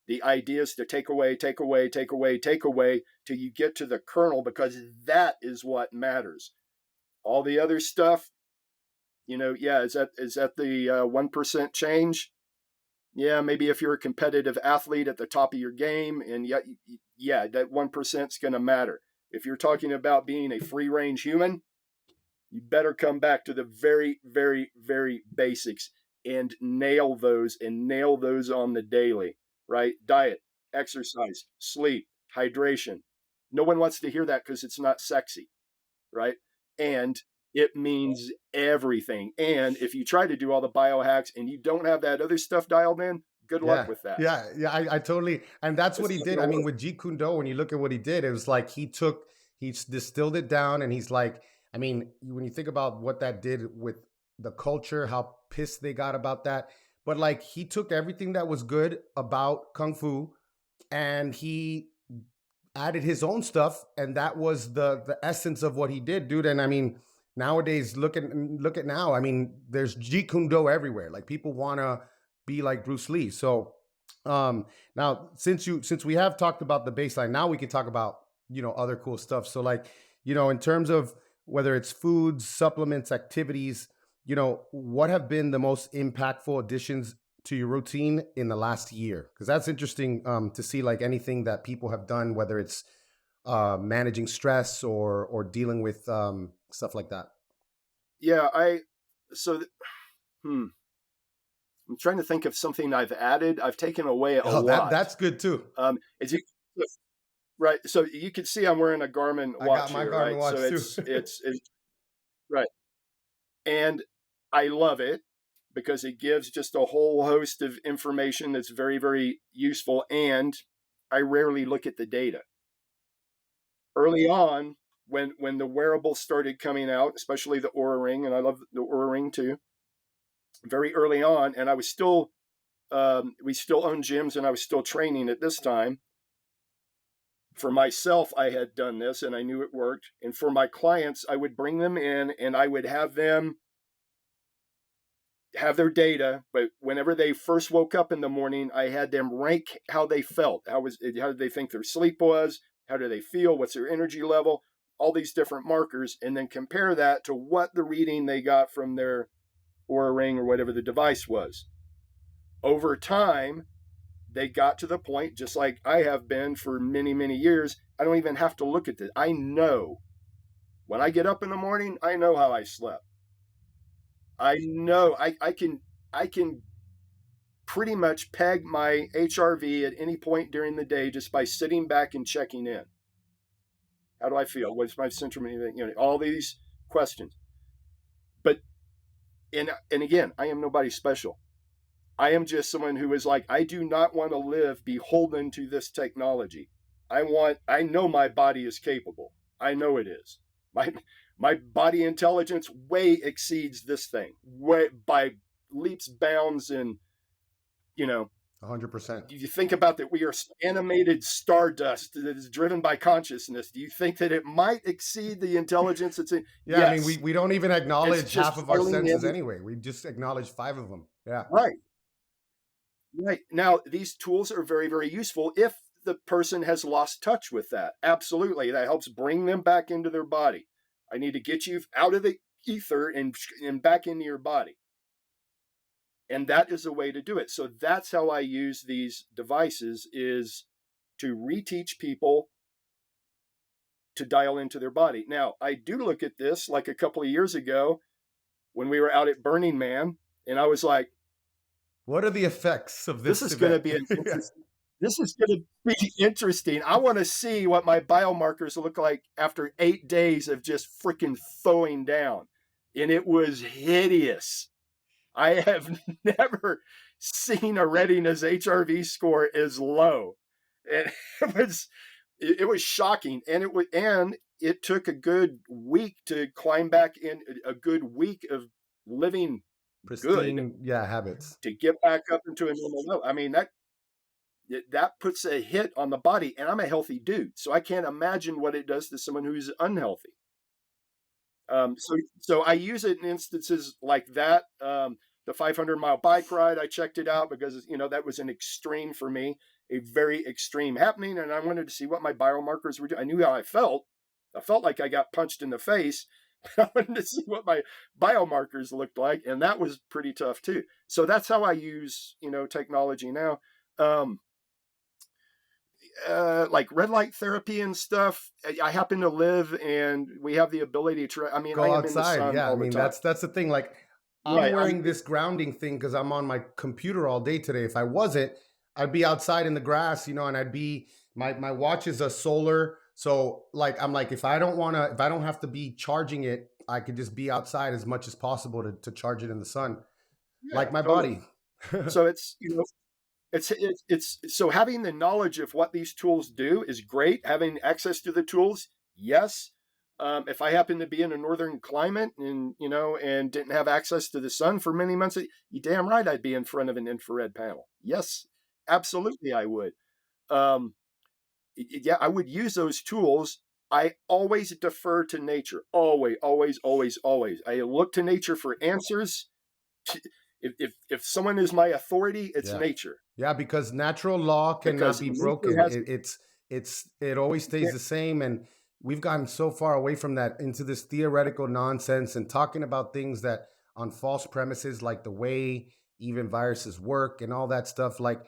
The idea is to take away, take away, take away, take away till you get to the kernel, because that is what matters. All the other stuff, is that the 1% change? Yeah, maybe if you're a competitive athlete at the top of your game, and yeah, that 1% is going to matter. If you're talking about being a free range human, you better come back to the very, very, very basics and nail those on the daily, right? Diet, exercise, sleep, hydration. No one wants to hear that because it's not sexy, right? And it means everything. And if you try to do all the biohacks and you don't have that other stuff dialed in, good luck with that. Yeah. I totally, and that's what he did. I mean, with Jeet Kune Do, when you look at what he did, it was like he distilled it down, and he's like, I mean, when you think about what that did with the culture, how pissed they got about that, but like he took everything that was good about Kung Fu and he added his own stuff, and that was the essence of what he did, dude. And I mean, nowadays, look at now. I mean, there's Jeet Kune Do everywhere. Like people want to be like Bruce Lee. So now since we have talked about the baseline, now we can talk about other cool stuff. So like in terms of whether it's foods, supplements, activities, what have been the most impactful additions to your routine in the last year? Because that's interesting to see, like anything that people have done, whether it's managing stress or dealing with stuff like that. Yeah, I'm trying to think of something I've added. I've taken away a lot. That's good too. Right. So you can see I'm wearing a Garmin watch. I got my Garmin watch so too. it's right. And I love it because it gives just a whole host of information that's very, very useful. And I rarely look at the data. Early on, when the wearables started coming out, especially the Oura Ring, and I love the Oura Ring too, very early on, and I was still, we still owned gyms and I was still training at this time. For myself, I had done this and I knew it worked. And for my clients, I would bring them in and I would have them have their data. But whenever they first woke up in the morning, I had them rank how they felt. How did they think their sleep was? How do they feel? What's their energy level? All these different markers. And then compare that to what the reading they got from their Oura Ring or whatever the device was. Over time, they got to the point, just like I have been for many, many years, I don't even have to look at this. I know when I get up in the morning, I know how I slept. I know I can pretty much peg my HRV at any point during the day just by sitting back and checking in. How do I feel? What's my central, all these questions. But and again, I am nobody special. I am just someone who is like, I do not want to live beholden to this technology. I know my body is capable. I know it is. My body intelligence way exceeds this thing, way by leaps, bounds, and 100%. you think about that, we are animated stardust that is driven by consciousness. Do you think that it might exceed the intelligence that's in? Yeah, Yes. I mean, we don't even acknowledge half of our senses anyway. We just acknowledge 5 of them. Yeah. Right. Now, these tools are very, very useful if the person has lost touch with that. Absolutely. That helps bring them back into their body. I need to get you out of the ether and back into your body. And that is a way to do it. So that's how I use these devices, is to reteach people to dial into their body. Now, I do look at this like a couple of years ago when we were out at Burning Man, and I was like, what are the effects of this? This is going to be this is going to be interesting. I want to see what my biomarkers look like after 8 days of just freaking thawing down. And it was hideous. I have never seen a readiness HRV score as low. And it was shocking. And it took a good week to climb back in, a good week of living pristine, habits to get back up into a normal level. I mean, that puts a hit on the body, and I'm a healthy dude, so I can't imagine what it does to someone who's unhealthy. So I use it in instances like that. The 500-mile bike ride, I checked it out because that was an extreme for me, a very extreme happening, and I wanted to see what my biomarkers were doing. I knew how I felt. I felt like I got punched in the face. I wanted to see what my biomarkers looked like, and that was pretty tough too. So that's how I use technology now. Like red light therapy and stuff. I happen to live, and we have the ability to. I mean, go I am outside. In the sun all the time. That's the thing. Like, I'm wearing this grounding thing because I'm on my computer all day today. If I wasn't, I'd be outside in the grass, and I'd be my watch is a solar. So like, I'm like, if I don't have to be charging it, I could just be outside as much as possible to charge it in the sun, like my body. So it's it's so having the knowledge of what these tools do is great. Having access to the tools, yes. If I happen to be in a northern climate and and didn't have access to the sun for many months, you damn right I'd be in front of an infrared panel. Yes, absolutely I would. Yeah, I would use those tools. I always defer to nature. Always, always, always, always. I look to nature for answers. If someone is my authority, it's nature. Yeah, because natural law cannot be broken. It always stays the same. And we've gotten so far away from that into this theoretical nonsense and talking about things that on false premises, like the way even viruses work and all that stuff. Like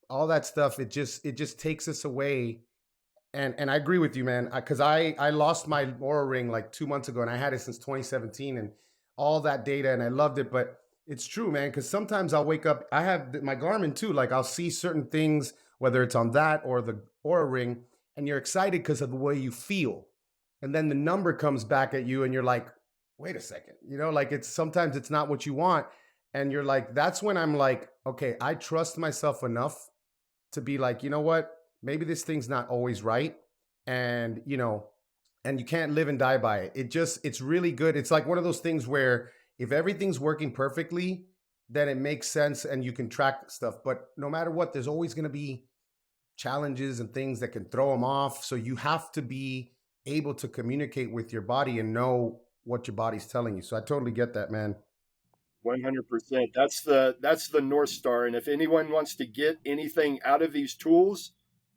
all that stuff, it just takes us away. And I agree with you, man, because I lost my Oura Ring like 2 months ago, and I had it since 2017 and all that data, and I loved it. But it's true, man, because sometimes I'll wake up, I have my Garmin too, like I'll see certain things, whether it's on that or the Oura Ring, and you're excited because of the way you feel. And then the number comes back at you and you're like, wait a second, like sometimes it's not what you want. And you're like, that's when I'm like, okay, I trust myself enough to be like, you know what? Maybe this thing's not always right. And, and you can't live and die by it. It's really good. It's like one of those things where if everything's working perfectly, then it makes sense and you can track stuff. But no matter what, there's always going to be challenges and things that can throw them off. So you have to be able to communicate with your body and know what your body's telling you. So I totally get that, man. 100%. That's the North Star. And if anyone wants to get anything out of these tools,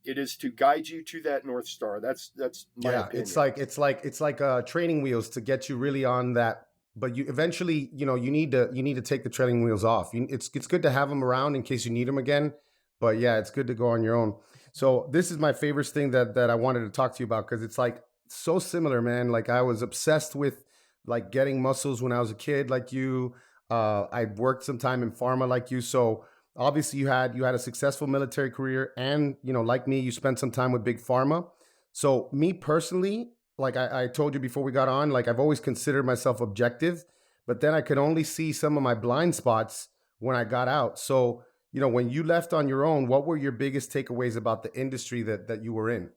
it is to guide you to that North Star. That's my opinion. It's like training wheels to get you really on that but you eventually, you need to take the training wheels off. It's good to have them around in case you need them again. But yeah, it's good to go on your own. So this is my favorite thing that I wanted to talk to you about, because it's like so similar, man. Like I was obsessed with like getting muscles when I was a kid, like you. I worked some time in pharma, like you. So obviously you had a successful military career, and like me, you spent some time with big pharma. So me personally, like I told you before we got on, like I've always considered myself objective, but then I could only see some of my blind spots when I got out. So when you left on your own, what were your biggest takeaways about the industry that you were in?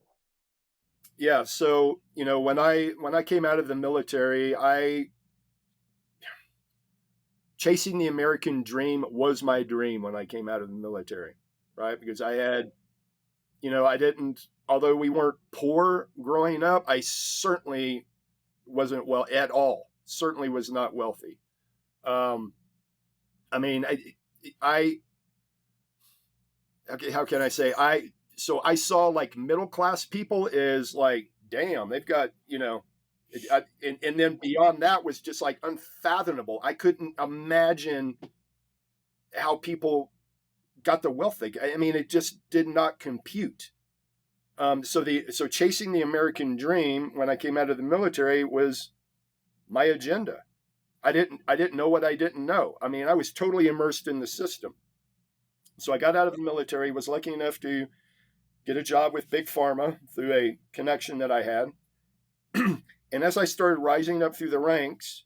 Yeah. So, when I came out of the military, chasing the American dream was my dream when I came out of the military, right? Because I didn't, although we weren't poor growing up, I certainly wasn't well at all. Certainly was not wealthy. I mean, I okay, how can I say? So I saw like middle class people is like, damn, they've got, and then beyond that was just like unfathomable. I couldn't imagine how people got the wealth they got. I mean, it just did not compute. So chasing the American dream when I came out of the military was my agenda. I didn't know what I didn't know. I mean, I was totally immersed in the system. So I got out of the military, was lucky enough to get a job with Big Pharma through a connection that I had. And as I started rising up through the ranks,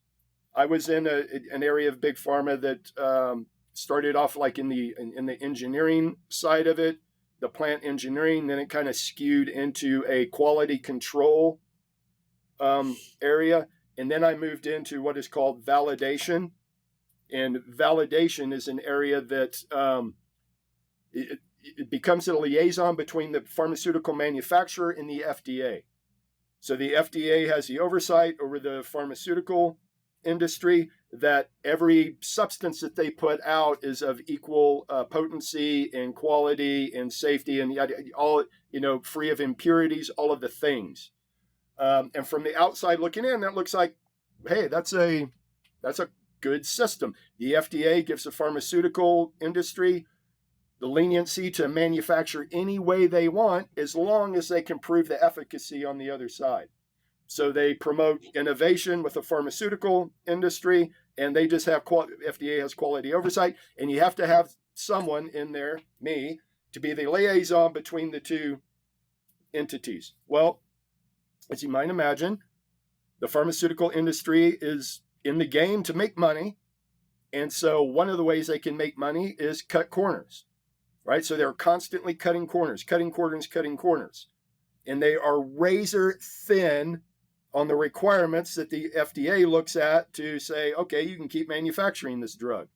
I was in an area of Big Pharma that started off like in the engineering side of it, the plant engineering. Then it kind of skewed into a quality control area. And then I moved into what is called validation. And validation is an area that it becomes a liaison between the pharmaceutical manufacturer and the FDA. So the FDA has the oversight over the pharmaceutical industry, that every substance that they put out is of equal potency and quality and safety and all, free of impurities, all of the things. And from the outside looking in, that looks like, hey, that's a good system. The FDA gives the pharmaceutical industry the leniency to manufacture any way they want, as long as they can prove the efficacy on the other side. So they promote innovation with the pharmaceutical industry, and they just have FDA has quality oversight, and you have to have someone in there, me, to be the liaison between the two entities. Well, as you might imagine, the pharmaceutical industry is in the game to make money, and so one of the ways they can make money is cut corners. Right? So they're constantly cutting corners. And they are razor thin on the requirements that the FDA looks at to say, okay, you can keep manufacturing this drug.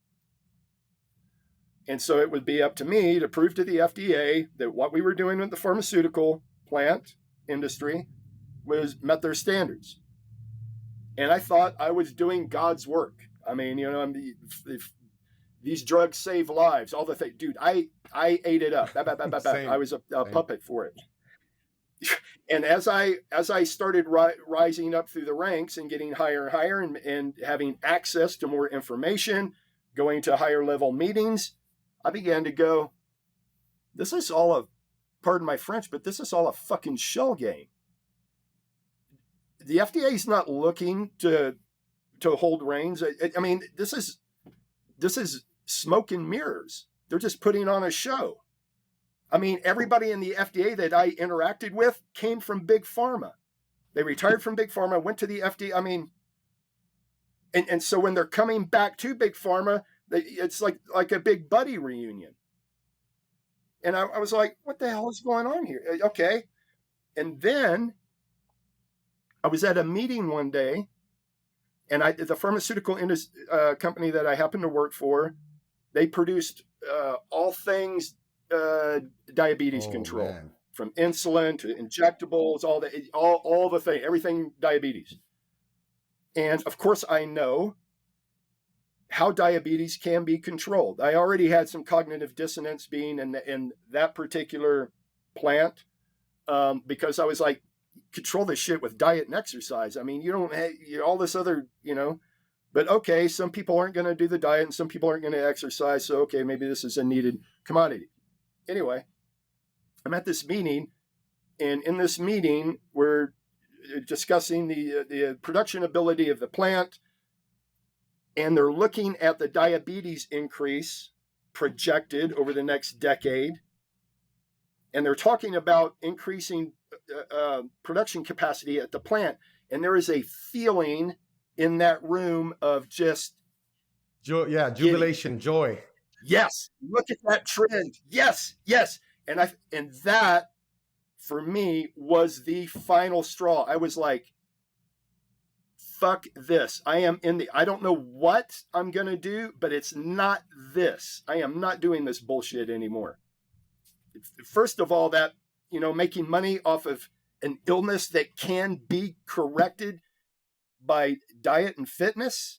And so it would be up to me to prove to the FDA that what we were doing with the pharmaceutical plant industry met their standards. And I thought I was doing God's work. I mean, if these drugs save lives, all the things. Dude, I ate it up. I was a puppet for it. And as I started rising up through the ranks and getting higher and higher and having access to more information, going to higher level meetings, I began to go, this is all pardon my French, but this is all a fucking shell game. The FDA is not looking to hold reins. I mean, this is smoke and mirrors. They're just putting on a show. I mean, everybody in the FDA that I interacted with came from Big Pharma. They retired from Big Pharma, went to the FDA. I mean, and so when they're coming back to Big Pharma, it's like a big buddy reunion. And I was like, what the hell is going on here? Okay. And then I was at a meeting one day, and the pharmaceutical company that I happened to work for, they produced all things diabetes control, man. From insulin to injectables, all the thing, everything diabetes. And of course, I know how diabetes can be controlled. I already had some cognitive dissonance being in that particular plant, because I was like, control this shit with diet and exercise. I mean, you don't have all this other, But okay, some people aren't going to do the diet and some people aren't going to exercise. So, okay, maybe this is a needed commodity. Anyway, I'm at this meeting, and in this meeting, we're discussing the production ability of the plant, and they're looking at the diabetes increase projected over the next decade. And they're talking about increasing production capacity at the plant. And there is a feeling in that room of just jubilation, joy. Yes, look at that trend. Yes, yes. And that for me was the final straw. I was like, fuck this. I don't know what I'm going to do, but it's not this. I am not doing this bullshit anymore. First of all, that, making money off of an illness that can be corrected by diet and fitness.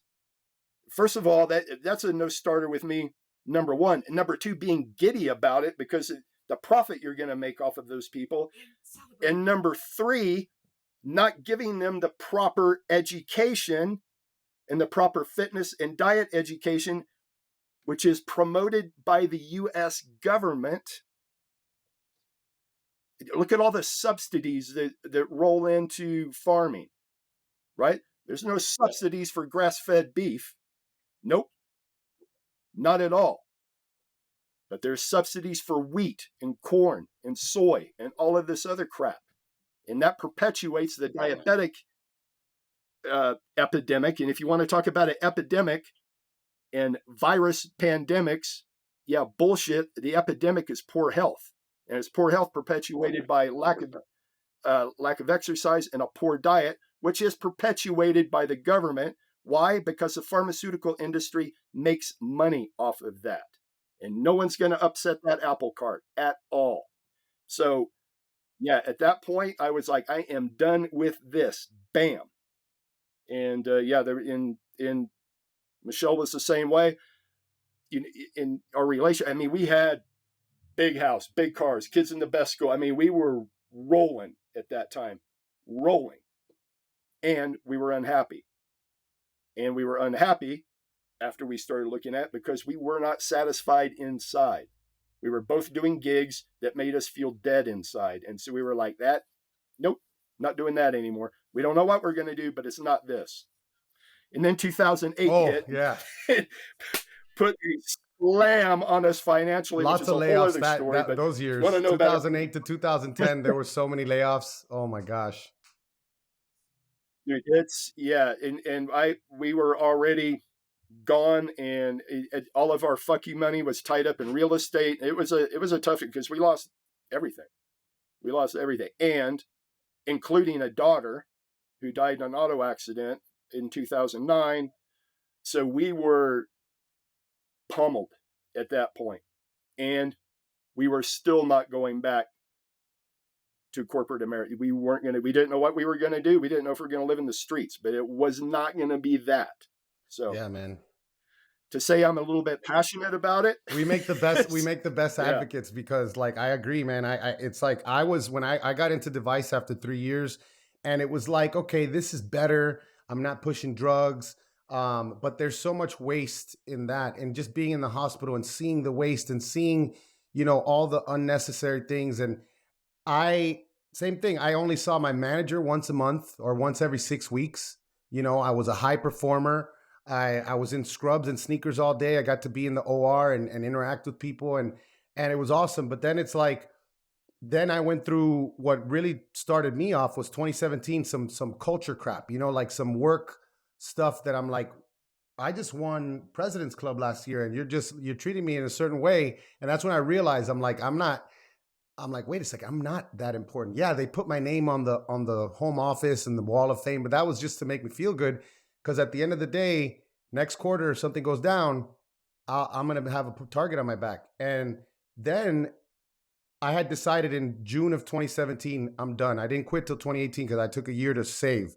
First of all, that's a no starter with me, number one. And number two, being giddy about it because the profit you're going to make off of those people. And number three, not giving them the proper education and the proper fitness and diet education, which is promoted by the U.S. government. Look at all the subsidies that roll into farming, right? There's no subsidies for grass-fed beef. Nope, not at all. But there's subsidies for wheat and corn and soy and all of this other crap. And that perpetuates the diabetic epidemic. And if you want to talk about an epidemic and virus pandemics, yeah, bullshit. The epidemic is poor health. And it's poor health perpetuated by lack of exercise and a poor diet, which is perpetuated by the government. Why? Because the pharmaceutical industry makes money off of that. And no one's going to upset that apple cart at all. So, yeah, at that point, I was like, I am done with this. Bam. And in Michelle was the same way. In our relation, I mean, we had big house, big cars, kids in the best school. I mean, we were rolling at that time, rolling. And we were unhappy. And we were unhappy after we started looking at it because we were not satisfied inside. We were both doing gigs that made us feel dead inside. And so we were like, nope, not doing that anymore. We don't know what we're going to do, but it's not this. And then 2008 hit. Yeah. Put a slam on us financially. Lots of layoffs story, those years. 2008 to 2010, there were so many layoffs. Oh my gosh. Dude, we were already gone, and all of our fuck you money was tied up in real estate. It was a tough because we lost everything. And including a daughter who died in an auto accident in 2009. So we were pummeled at that point, and we were still not going back to corporate America. We didn't know what we were going to do. We didn't know if we were going to live in the streets, but it was not going to be that. So yeah, man, to say I'm a little bit passionate about it. We make the best advocates because like, I agree, man. It's like when I got into device after 3 years, and it was like, okay, this is better. I'm not pushing drugs. But there's so much waste in that, and just being in the hospital and seeing the waste and seeing, all the unnecessary things. And same thing. I only saw my manager once a month or once every 6 weeks. I was a high performer. I was in scrubs and sneakers all day. I got to be in the OR and interact with people, and it was awesome. But then it's like, then I went through what really started me off was 2017, some culture crap, like some work stuff that I'm like, I just won President's Club last year and you're treating me in a certain way. And that's when I realized I'm like, wait a second, I'm not that important. Yeah, they put my name on the home office and the wall of fame, but that was just to make me feel good. Because at the end of the day, next quarter, if something goes down, I'm going to have a target on my back. And then I had decided in June of 2017, I'm done. I didn't quit till 2018 because I took a year to save.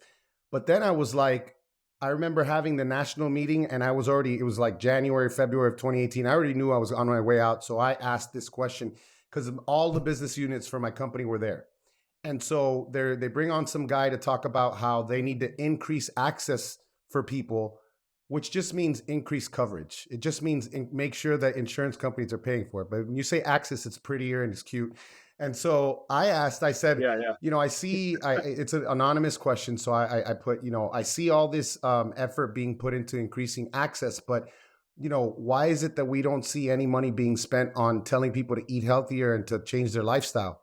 But then I was like, I remember having the national meeting, and it was like January, February of 2018. I already knew I was on my way out. So I asked this question because all the business units for my company were there. And so they bring on some guy to talk about how they need to increase access for people which just means increased coverage. It just means make sure that insurance companies are paying for it. But when you say access, it's prettier and it's cute. And so I said, Yeah, yeah. I see, it's an anonymous question. So I put, I see all this effort being put into increasing access, but why is it that we don't see any money being spent on telling people to eat healthier and to change their lifestyle?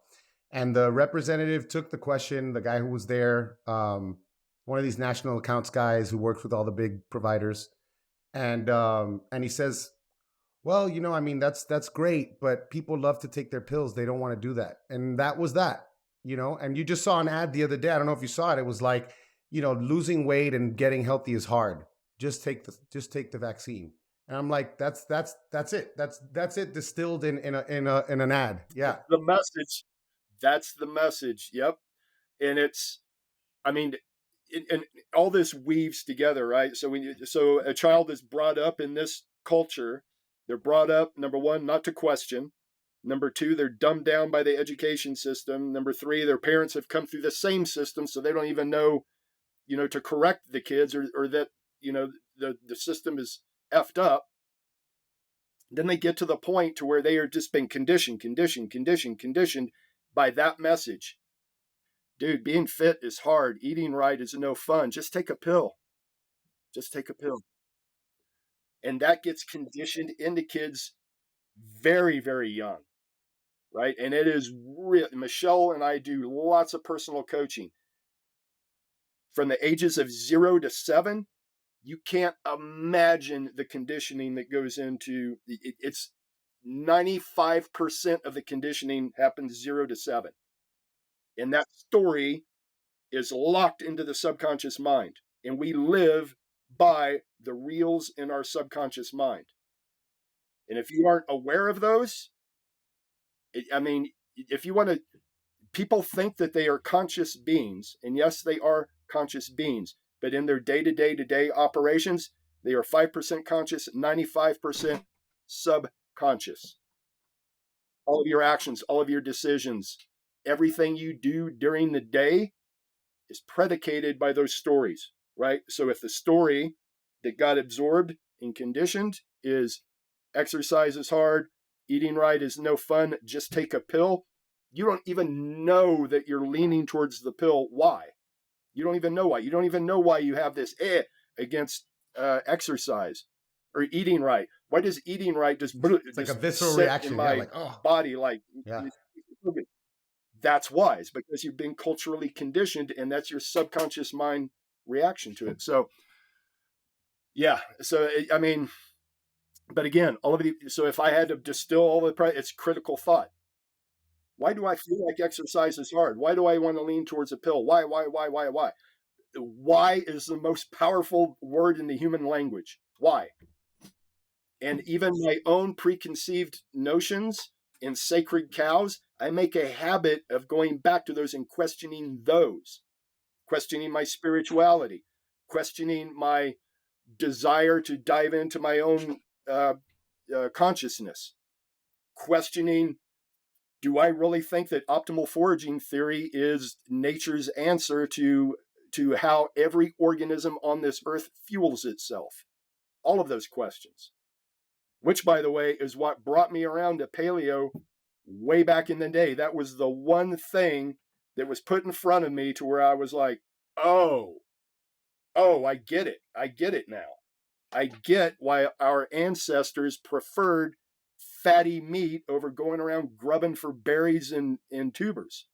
And the representative took the question, the guy who was there, one of these national accounts guys who works with all the big providers, and he says, well, I mean, that's great, but people love to take their pills. They don't want to do that. And that was that, and you just saw an ad the other day. I don't know if you saw it. It was like, losing weight and getting healthy is hard. Just take the vaccine. And I'm like, that's it. That's it distilled in an ad. Yeah. The message. That's the message. Yep. And I mean, and all this weaves together, right? So a child is brought up in this culture. They're brought up, number one, not to question. Number two, they're dumbed down by the education system. Number three, their parents have come through the same system, so they don't even know, to correct the kids or that, the system is effed up. Then they get to the point to where they are just being conditioned by that message. Dude, being fit is hard. Eating right is no fun. Just take a pill. And that gets conditioned into kids very, very young, right? And it is real. Michelle and I do lots of personal coaching. From the ages of 0 to 7, you can't imagine the conditioning that goes into it's 95% of the conditioning happens 0 to 7. And that story is locked into the subconscious mind. And we live by the reels in our subconscious mind. And if you aren't aware of those, if you want to, people think that they are conscious beings. And yes, they are conscious beings. But in their day-to-day operations, they are 5% conscious, 95% subconscious. All of your actions, all of your decisions, everything you do during the day is predicated by those stories, right? So if the story that got absorbed and conditioned is exercise is hard, eating right is no fun, just take a pill, you don't even know that you're leaning towards the pill. Why? You don't even know why. You don't even know why you have this against exercise or eating right. Why does eating right just it's like a visceral reaction in my body? That's why. It's because you've been culturally conditioned, and that's your subconscious mind reaction to it. So, yeah. So but again, so if I had to distill all it's critical thought. Why do I feel like exercise is hard? Why do I want to lean towards a pill? Why? Why is the most powerful word in the human language. Why? And even my own preconceived notions and sacred cows, I make a habit of going back to those and questioning my spirituality, questioning my desire to dive into my own consciousness, questioning, do I really think that optimal foraging theory is nature's answer to how every organism on this earth fuels itself? All of those questions, which, by the way, is what brought me around to paleo way back in the day. That was the one thing that was put in front of me to where I was like, oh, I get it. I get it now. I get why our ancestors preferred fatty meat over going around grubbing for berries and tubers,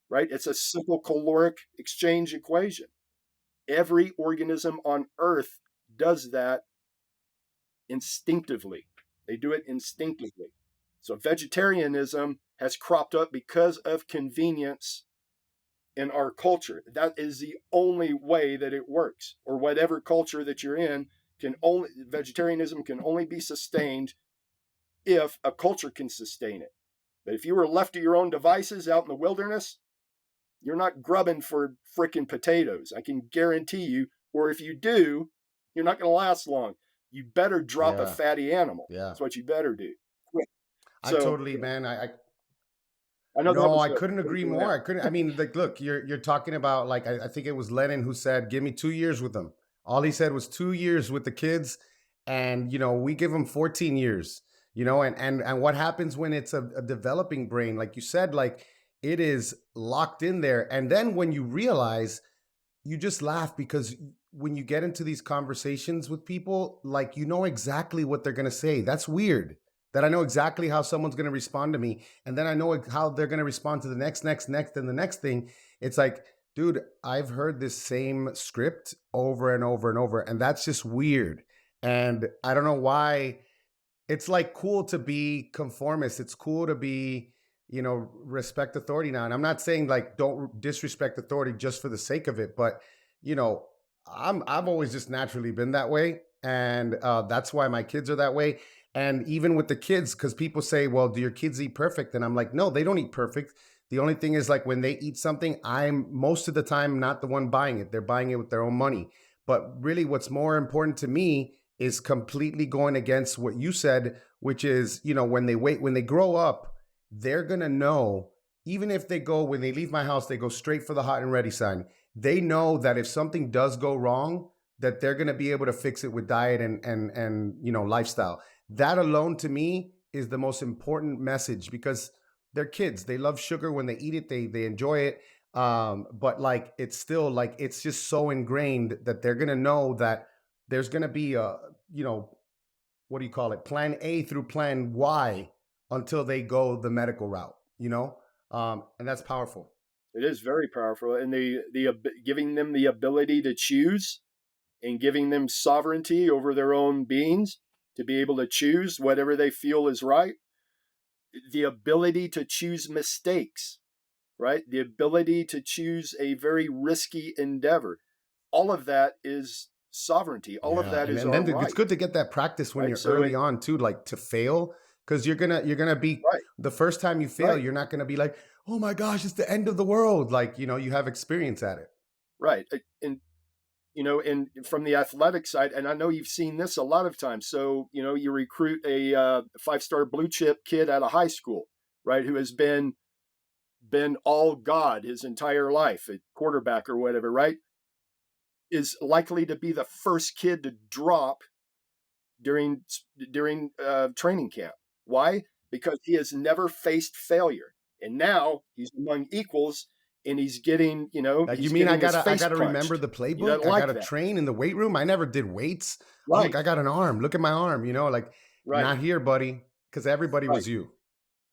right? It's a simple caloric exchange equation. Every organism on earth does that instinctively. They do it instinctively. So vegetarianism has cropped up because of convenience in our culture. That is the only way that it works, or whatever culture that you're in vegetarianism can only be sustained if a culture can sustain it. But if you were left to your own devices out in the wilderness, you're not grubbing for frickin' potatoes. I can guarantee you. Or if you do, you're not going to last long. You better drop a fatty animal. Yeah. That's what you better do. Quick. So, I totally, man. I know. No, I couldn't agree more. I mean, look, you're talking about, I think it was Lenin who said, give me 2 years with them. All he said was 2 years with the kids, and we give them 14 years. And what happens when it's a developing brain, like you said, like it is locked in there, and then when you realize, you just laugh because when you get into these conversations with people, like exactly what they're going to say. That's weird. That I know exactly how someone's going to respond to me, and then I know how they're going to respond to the next, and the next thing. It's like, dude, I've heard this same script over and over and over, and that's just weird. And I don't know why. It's like cool to be conformist. It's cool to be, respect authority now. And I'm not saying like don't disrespect authority just for the sake of it, but you know, I've always just naturally been that way, and that's why my kids are that way. And even with the kids, because people say, "Well, do your kids eat perfect?" And I'm like, "No, they don't eat perfect." The only thing is, like, when they eat something, I'm most of the time not the one buying it. They're buying it with their own money. But really, what's more important to me is completely going against what you said, which is, when they grow up, they're gonna know, even if when they leave my house, they go straight for the hot and ready sign. They know that if something does go wrong, that they're gonna be able to fix it with diet and lifestyle. That alone to me is the most important message, because they're kids. They love sugar. When they eat it, they enjoy it. But like, it's still like, it's just so ingrained that they're gonna know that there's gonna be a, what do you call it, plan A through plan Y until they go the medical route, and that's powerful. It is very powerful, and giving them the ability to choose and giving them sovereignty over their own beings to be able to choose whatever they feel is right. The ability to choose mistakes, right? The ability to choose a very risky endeavor. All of that is sovereignty. All of that is and our then right. it's good to get that practice when Right? you're So early on too, like to fail, because you're gonna be right, the first time you fail, right, you're not gonna be like, oh my gosh, it's the end of the world. Like, you have experience at it. right. And from the athletic side, and I know you've seen this a lot of times. So, you recruit a 5-star blue chip kid out of high school, right, who has been all God his entire life, a quarterback or whatever, right, is likely to be the first kid to drop during training camp. Why? Because he has never faced failure, and now he's among equals, and he's getting, Like, he's you mean I getting his face gotta remember punched. the He playbook? doesn't I like gotta that. train in the weight room. I never did weights. I'm like, Right, I got an arm. Look at my arm. Like, right. not here, buddy, because everybody Right. was you.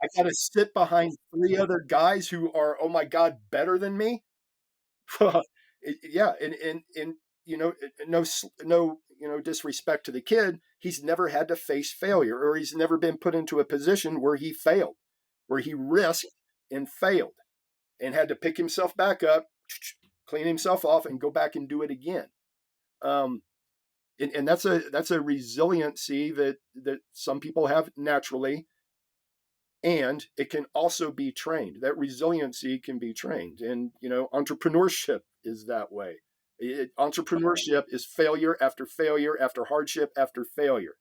I got to sit behind 3 other guys who are, oh my God, better than me. Yeah, and no disrespect to the kid, he's never had to face failure, or he's never been put into a position where he failed, where he risked and failed, and had to pick himself back up, clean himself off, and go back and do it again. Um, and that's a resiliency that some people have naturally, and it can also be trained. That resiliency can be trained, and entrepreneurship is that way. Entrepreneurship is failure after failure after hardship after failure,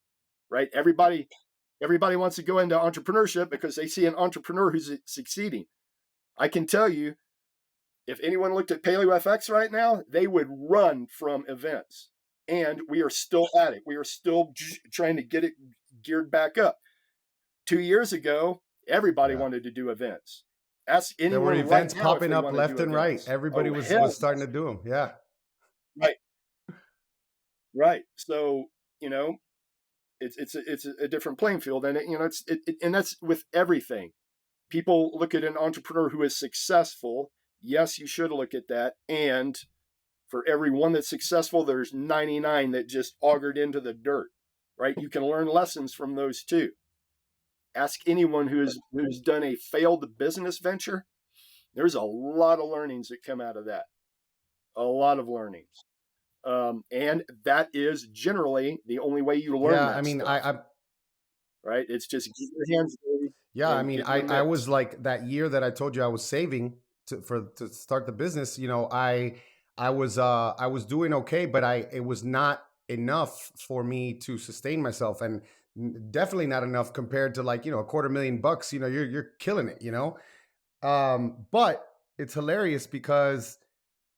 right? Everybody wants to go into entrepreneurship because they see an entrepreneur who's succeeding. I can tell you, if anyone looked at Paleo FX right now, they would run from events, and we are still at it. We are still trying to get it geared back up. 2 years ago, everybody Yeah. wanted to do events. Ask There were anyone events right now if popping they up want to left do and right. events. Everybody Oh, was hell starting yes. to do them. Yeah. Right, right. So it's a different playing field, and and that's with everything. People look at an entrepreneur who is successful. Yes, you should look at that. And for every one that's successful, there's 99 that just augured into the dirt. Right? You can learn lessons from those too. Ask anyone who's done a failed business venture. There's a lot of learnings that come out of that. A lot of learnings. And that is generally the only way you learn Yeah. I that mean, stuff. I Right? It's just get your hands dirty Yeah, I and mean, get in the I was mix. like, that year that I told you I was saving to start the business. I was doing okay, but it was not enough for me to sustain myself, and definitely not enough compared to, like, $250,000. You're killing it. But it's hilarious because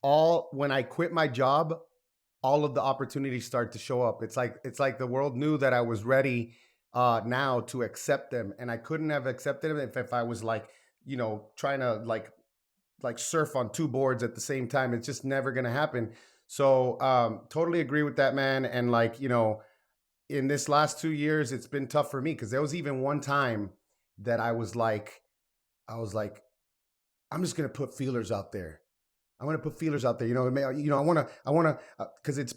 when I quit my job, all of the opportunities start to show up. It's like the world knew that I was ready now to accept them, and I couldn't have accepted them if I was like, trying to like surf on two boards at the same time. It's just never gonna happen. So totally agree with that, man. And like, in this last 2 years, it's been tough for me because there was even one time that I was like, I'm just gonna put feelers out there. I want to put feelers out there. I want to, because it's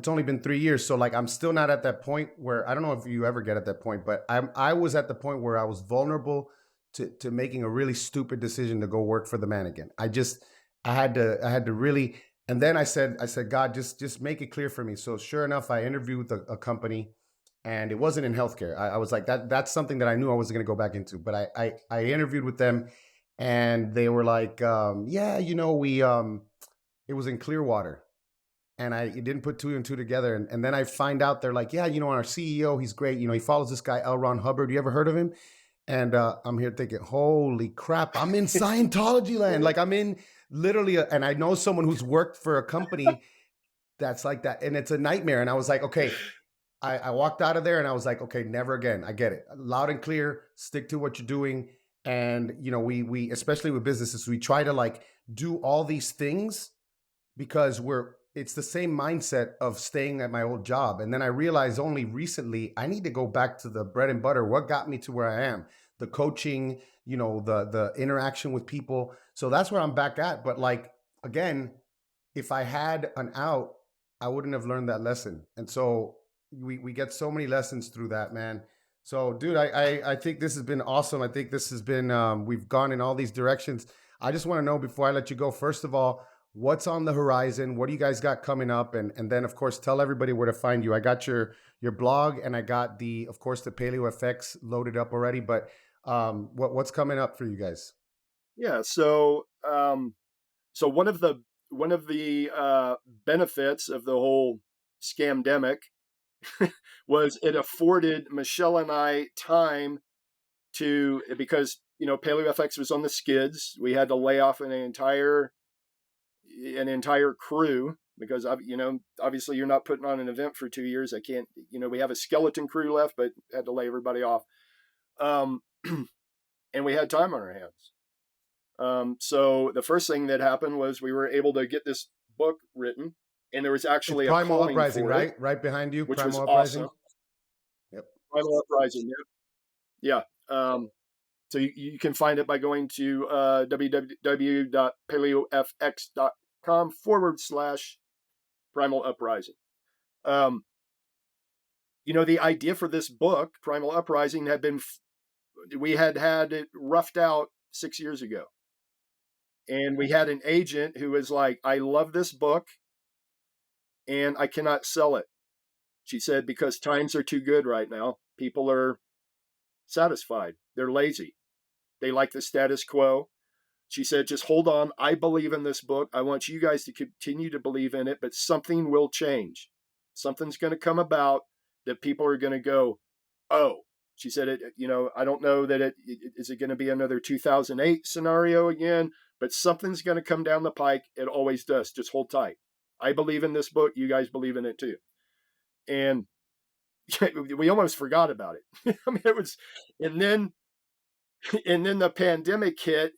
only been 3 years. So like, I'm still not at that point where, I don't know if you ever get at that point, but I was at the point where I was vulnerable to making a really stupid decision to go work for the man again. I had to really, and then I said, God, just make it clear for me. So sure enough, I interviewed with a company, and it wasn't in healthcare. I was like, that's something that I knew I wasn't going to go back into, but I interviewed with them, and they were like, yeah, it was in Clearwater. And I didn't put two and two together. And then I find out they're like, yeah, our CEO, he's great. He follows this guy, L. Ron Hubbard. You ever heard of him? And I'm here thinking, holy crap, I'm in Scientology land. Like, I'm in literally, and I know someone who's worked for a company that's like that. And it's a nightmare. And I was like, okay, I walked out of there and I was like, okay, never again. I get it. Loud and clear, stick to what you're doing. And, we, especially with businesses, we try to like do all these things because it's the same mindset of staying at my old job. And then I realized only recently, I need to go back to the bread and butter. What got me to where I am? The coaching, the interaction with people. So that's where I'm back at. But like, again, if I had an out, I wouldn't have learned that lesson. And so we get so many lessons through that, man. So dude, I think this has been awesome. I think this has been, we've gone in all these directions. I just want to know, before I let you go, first of all, what's on the horizon? What do you guys got coming up? And then of course, tell everybody where to find you. I got your blog, and I got of course, the Paleo FX loaded up already, but what's coming up for you guys? Yeah. So one of the benefits of the whole scamdemic was it afforded Michelle and I time because Paleo FX was on the skids. We had to lay off an entire crew because obviously you're not putting on an event for 2 years. I can't, we have a skeleton crew left, but had to lay everybody off. And we had time on our hands. So the first thing that happened was we were able to get this book written, and there was actually it's Primal a Uprising, right? Right behind you, which Primal was Uprising. Awesome. Yep. Primal Uprising. Yep. Yeah. So you can find it by going to www.paleofx.com/Primal Uprising. The idea for this book, Primal Uprising, we had it roughed out 6 years ago. And we had an agent who was like, I love this book and I cannot sell it. She said, because times are too good right now. People are satisfied. They're lazy. They like the status quo. She said, just hold on. I believe in this book. I want you guys to continue to believe in it, but something will change. Something's going to come about that people are going to go, oh. She said, I don't know that is it going to be another 2008 scenario again, but something's going to come down the pike. It always does. Just hold tight. I believe in this book. You guys believe in it too. And we almost forgot about it. I mean, it was, and then the pandemic hit.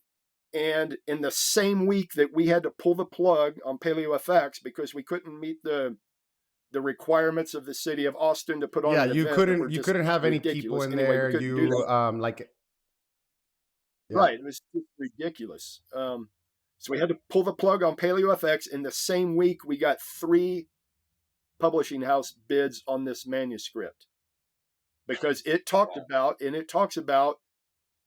And in the same week that we had to pull the plug on Paleo FX because we couldn't meet the requirements of the city of Austin to put on an event. You couldn't have any people in there. Right. It was just ridiculous. So we had to pull the plug on Paleo FX. In the same week, we got 3 publishing house bids on this manuscript because it talks about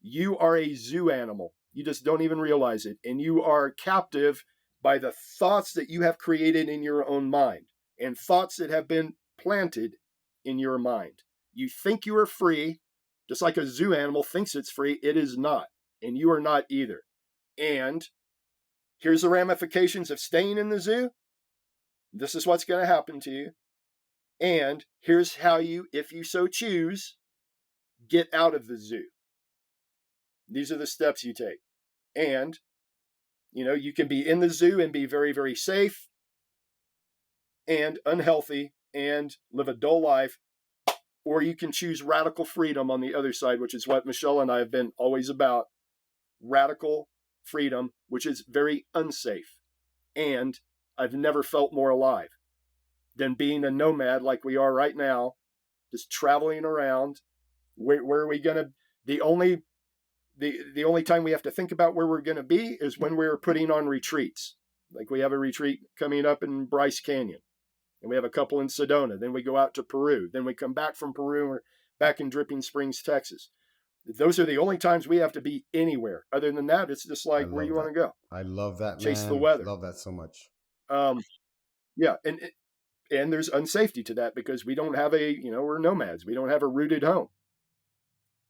you are a zoo animal. You just don't even realize it. And you are captive by the thoughts that you have created in your own mind and thoughts that have been planted in your mind. You think you are free, just like a zoo animal thinks it's free. It is not. And you are not either. And here's the ramifications of staying in the zoo. This is what's going to happen to you. And here's how you, if you so choose, get out of the zoo. These are the steps you take. And, you can be in the zoo and be very, very safe. and unhealthy and live a dull life, or you can choose radical freedom on the other side, which is what Michelle and I have been always about. Radical freedom, which is very unsafe. And I've never felt more alive than being a nomad like we are right now, just traveling around. Where are we going to? The only time we have to think about where we're going to be is when we're putting on retreats. Like we have a retreat coming up in Bryce Canyon, and we have a couple in Sedona. Then we go out to Peru. Then we come back from Peru and we're back in Dripping Springs, Texas. Those are the only times we have to be anywhere. Other than that, it's just like where you want to go. I love that, Chase man. the weather. Love that so much. Yeah, and there's unsafety to that because we don't have we're nomads. We don't have a rooted home.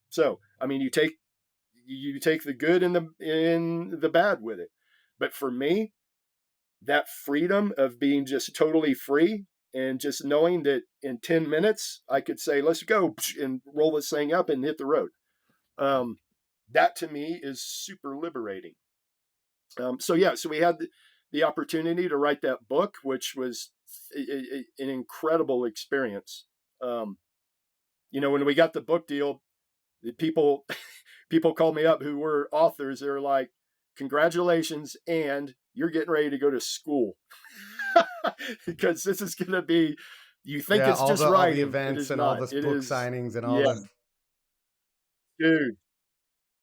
So, I mean, you take the good and the bad with it. But for me, that freedom of being just totally free and just knowing that in 10 minutes I could say, let's go, and roll this thing up and hit the road. That to me is super liberating. So we had the opportunity to write that book, which was an incredible experience. When we got the book deal, the people called me up who were authors. They were like, congratulations, and you're getting ready to go to school. Because this is going to be, you think it's just writing. All the events and all the book signings and all that. Dude.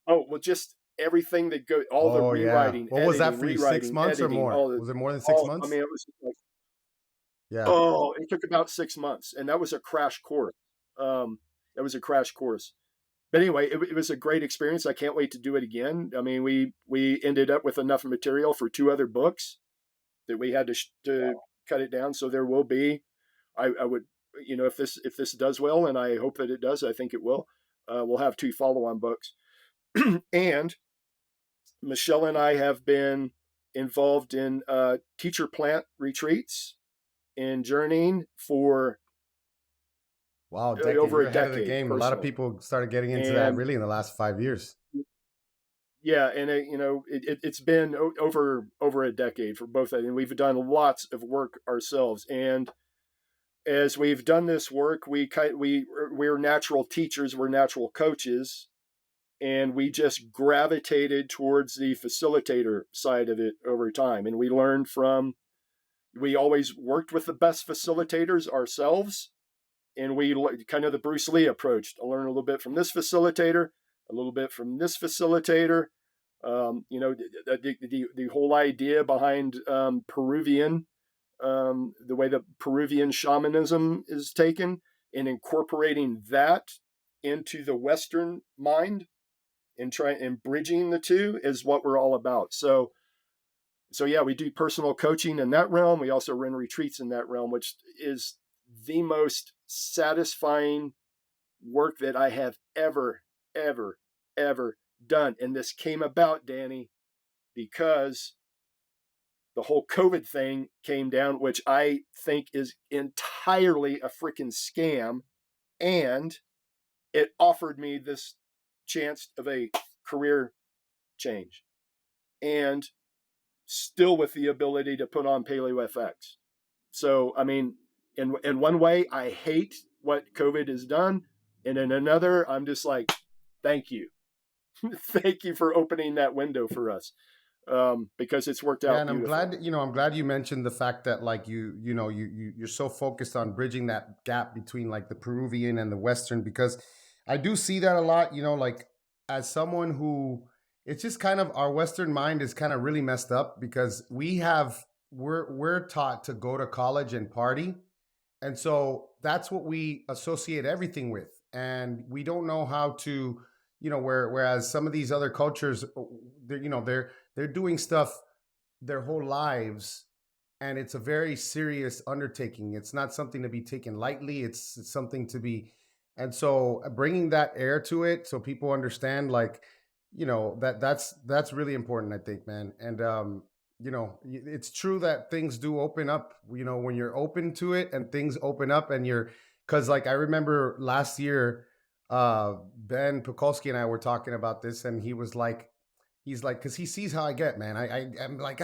Oh, well, just everything that goes, all the rewriting. What was that for you? 6 months or more? Was it more than 6 months? I mean, it was like, it took about 6 months, and that was a crash course. But anyway, it was a great experience. I can't wait to do it again. I mean, we ended up with enough material for 2 other books that we had to cut it down. So there will be, I would, if this does well, and I hope that it does, I think it will, we'll have 2 follow-on books. And Michelle and I have been involved in teacher plant retreats and journeying for over a decade. Of the game. A lot of people started getting into that really in the last 5 years. Yeah, and it's been over a decade for both, and we've done lots of work ourselves. And as we've done this work, we're natural teachers, we're natural coaches, and we just gravitated towards the facilitator side of it over time. And we always worked with the best facilitators ourselves. And we kind of the Bruce Lee approach to learn a little bit from this facilitator, a little bit from this facilitator. The whole idea behind Peruvian, the way that Peruvian shamanism is taken, and incorporating that into the Western mind and bridging the two is what we're all about. So yeah, we do personal coaching in that realm. We also run retreats in that realm, which is the most satisfying work that I have ever done. And this came about, Danny, because the whole COVID thing came down, which I think is entirely a freaking scam. And it offered me this chance of a career change, and still with the ability to put on Paleo FX. So, I mean, in one way, I hate what COVID has done. And in another, I'm just like, thank you. Thank you for opening that window for us. Because it's worked out. And I'm glad you mentioned the fact that like you're so focused on bridging that gap between like the Peruvian and the Western, because I do see that a lot, like as someone who, it's just kind of, our Western mind is kind of really messed up because we're taught to go to college and party. And so that's what we associate everything with. And we don't know how to, whereas some of these other cultures, they're doing stuff their whole lives, and it's a very serious undertaking. It's not something to be taken lightly. It's something to be, and so bringing that air to it, so people understand, like, that's really important, I think, man. And it's true that things do open up. When you're open to it, and things open up, and because like I remember last year, Ben Pekulski and I were talking about this, and he's like, because he sees how I get, man. I'm like,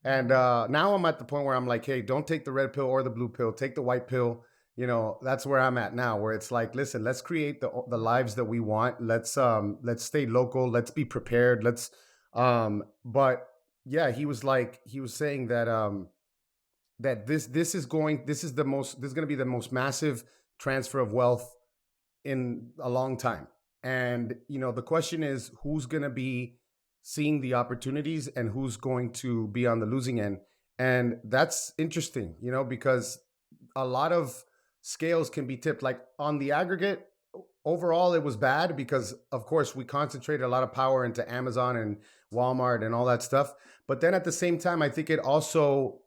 And now I'm at the point where I'm like, hey, don't take the red pill or the blue pill. Take the white pill. You know, that's where I'm at now, where it's like, listen, let's create the lives that we want. Let's stay local. Let's be prepared. But yeah, he was saying that that this is going this is going to be the most massive transfer of wealth in a long time. And you know, the question is, who's going to be seeing the opportunities and who's going to be on the losing end? And that's interesting, you know, because a lot of scales can be tipped. Like on the aggregate, overall it was bad because of course we concentrated a lot of power into Amazon and Walmart and all that stuff. But then at the same time, I think it also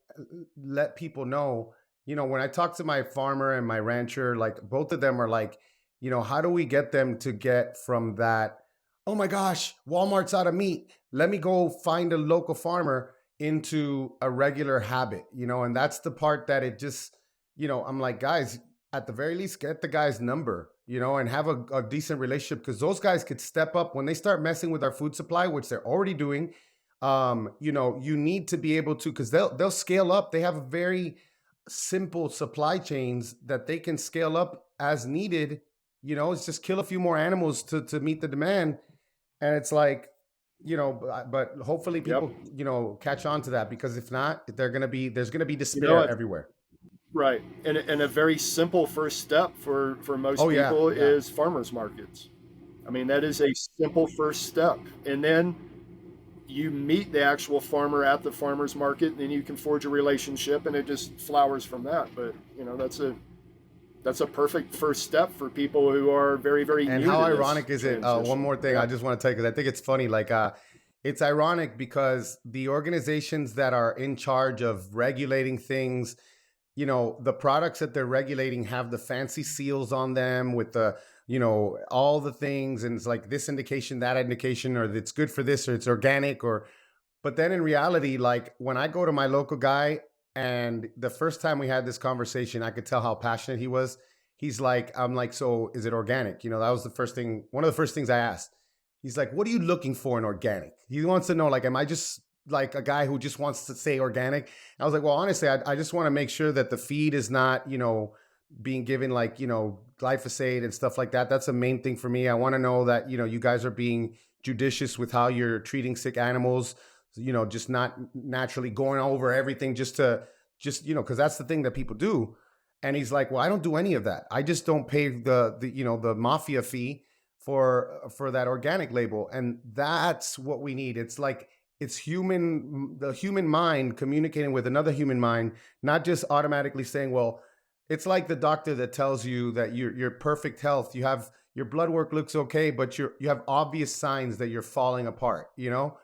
let people know, you know, when I talk to my farmer and my rancher, like both of them are like, you know, how do we get them to get from that, oh my gosh, Walmart's out of meat, let me go find a local farmer, into a regular habit, you know? And that's the part that it just, you know, I'm like, guys, at the very least, get the guy's number, you know, and have a decent relationship, because those guys could step up when they start messing with our food supply, which they're already doing. You know, you need to be able to, because they'll scale up. They have very simple supply chains that they can scale up as needed. You know, it's just kill a few more animals to meet the demand. And it's like, you know, but hopefully people, you know, catch on to that, because if not, there's going to be despair everywhere. Right. And a very simple first step for most people is farmers markets. I mean, that is a simple first step. And then you meet the actual farmer at the farmer's market, and then you can forge a relationship, and it just flowers from that. But, you know, that's a perfect first step for people who are very, very new to this. And how ironic is it? One more thing I just want to tell you, because I think it's funny. Like, it's ironic because the organizations that are in charge of regulating things, you know, the products that they're regulating have the fancy seals on them with the, you know, all the things. And it's like this indication, that indication, or it's good for this, or it's organic, or, but then in reality, like when I go to my local guy, and the first time we had this conversation, I could tell how passionate he was. He's like, I'm like, so is it organic? You know, that was the first thing, one of the first things I asked. He's like, what are you looking for in organic? He wants to know, like, am I just like a guy who just wants to say organic? I was like, well, honestly, I just want to make sure that the feed is not, you know, being given like, you know, glyphosate and stuff like that. That's the main thing for me. I want to know that, you know, you guys are being judicious with how you're treating sick animals, you know, just not naturally going over everything just, you know, because that's the thing that people do. And he's like, well, I don't do any of that. I just don't pay the you know, the mafia fee for that organic label. And that's what we need. It's like, it's the human mind communicating with another human mind, not just automatically saying, well, it's like the doctor that tells you that you're perfect health. You have, your blood work looks okay, but you have obvious signs that you're falling apart. You know,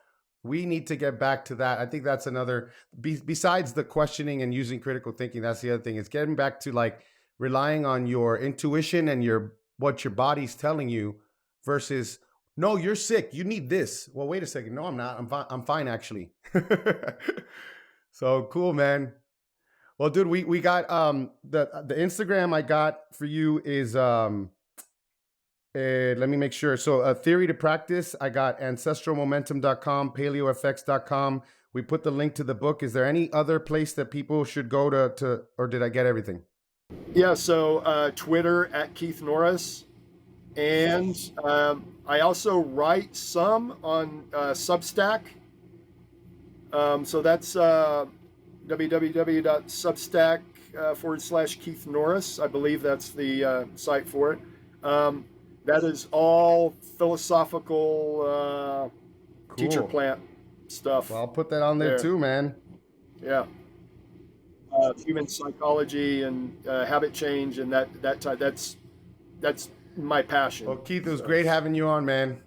we need to get back to that. I think that's another, besides the questioning and using critical thinking, that's the other thing. It's getting back to like relying on your intuition and what your body's telling you versus, no, you're sick, you need this. Well, wait a second. No, I'm not. I'm fine actually. So cool, man. Well, dude, we got the Instagram I got for you is let me make sure. So theory to practice, I got ancestralmomentum.com, paleofx.com. We put the link to the book. Is there any other place that people should go to, or did I get everything? Yeah, so Twitter at Keith Norris. And I also write some on Substack. So that's www.substack.com/Keith Norris. I believe that's the site for it. That is all philosophical teacher plant stuff. Well, I'll put that on there too, man. Yeah. Human psychology and habit change and that type. That's my passion. Well, Keith, it was great having you on, man.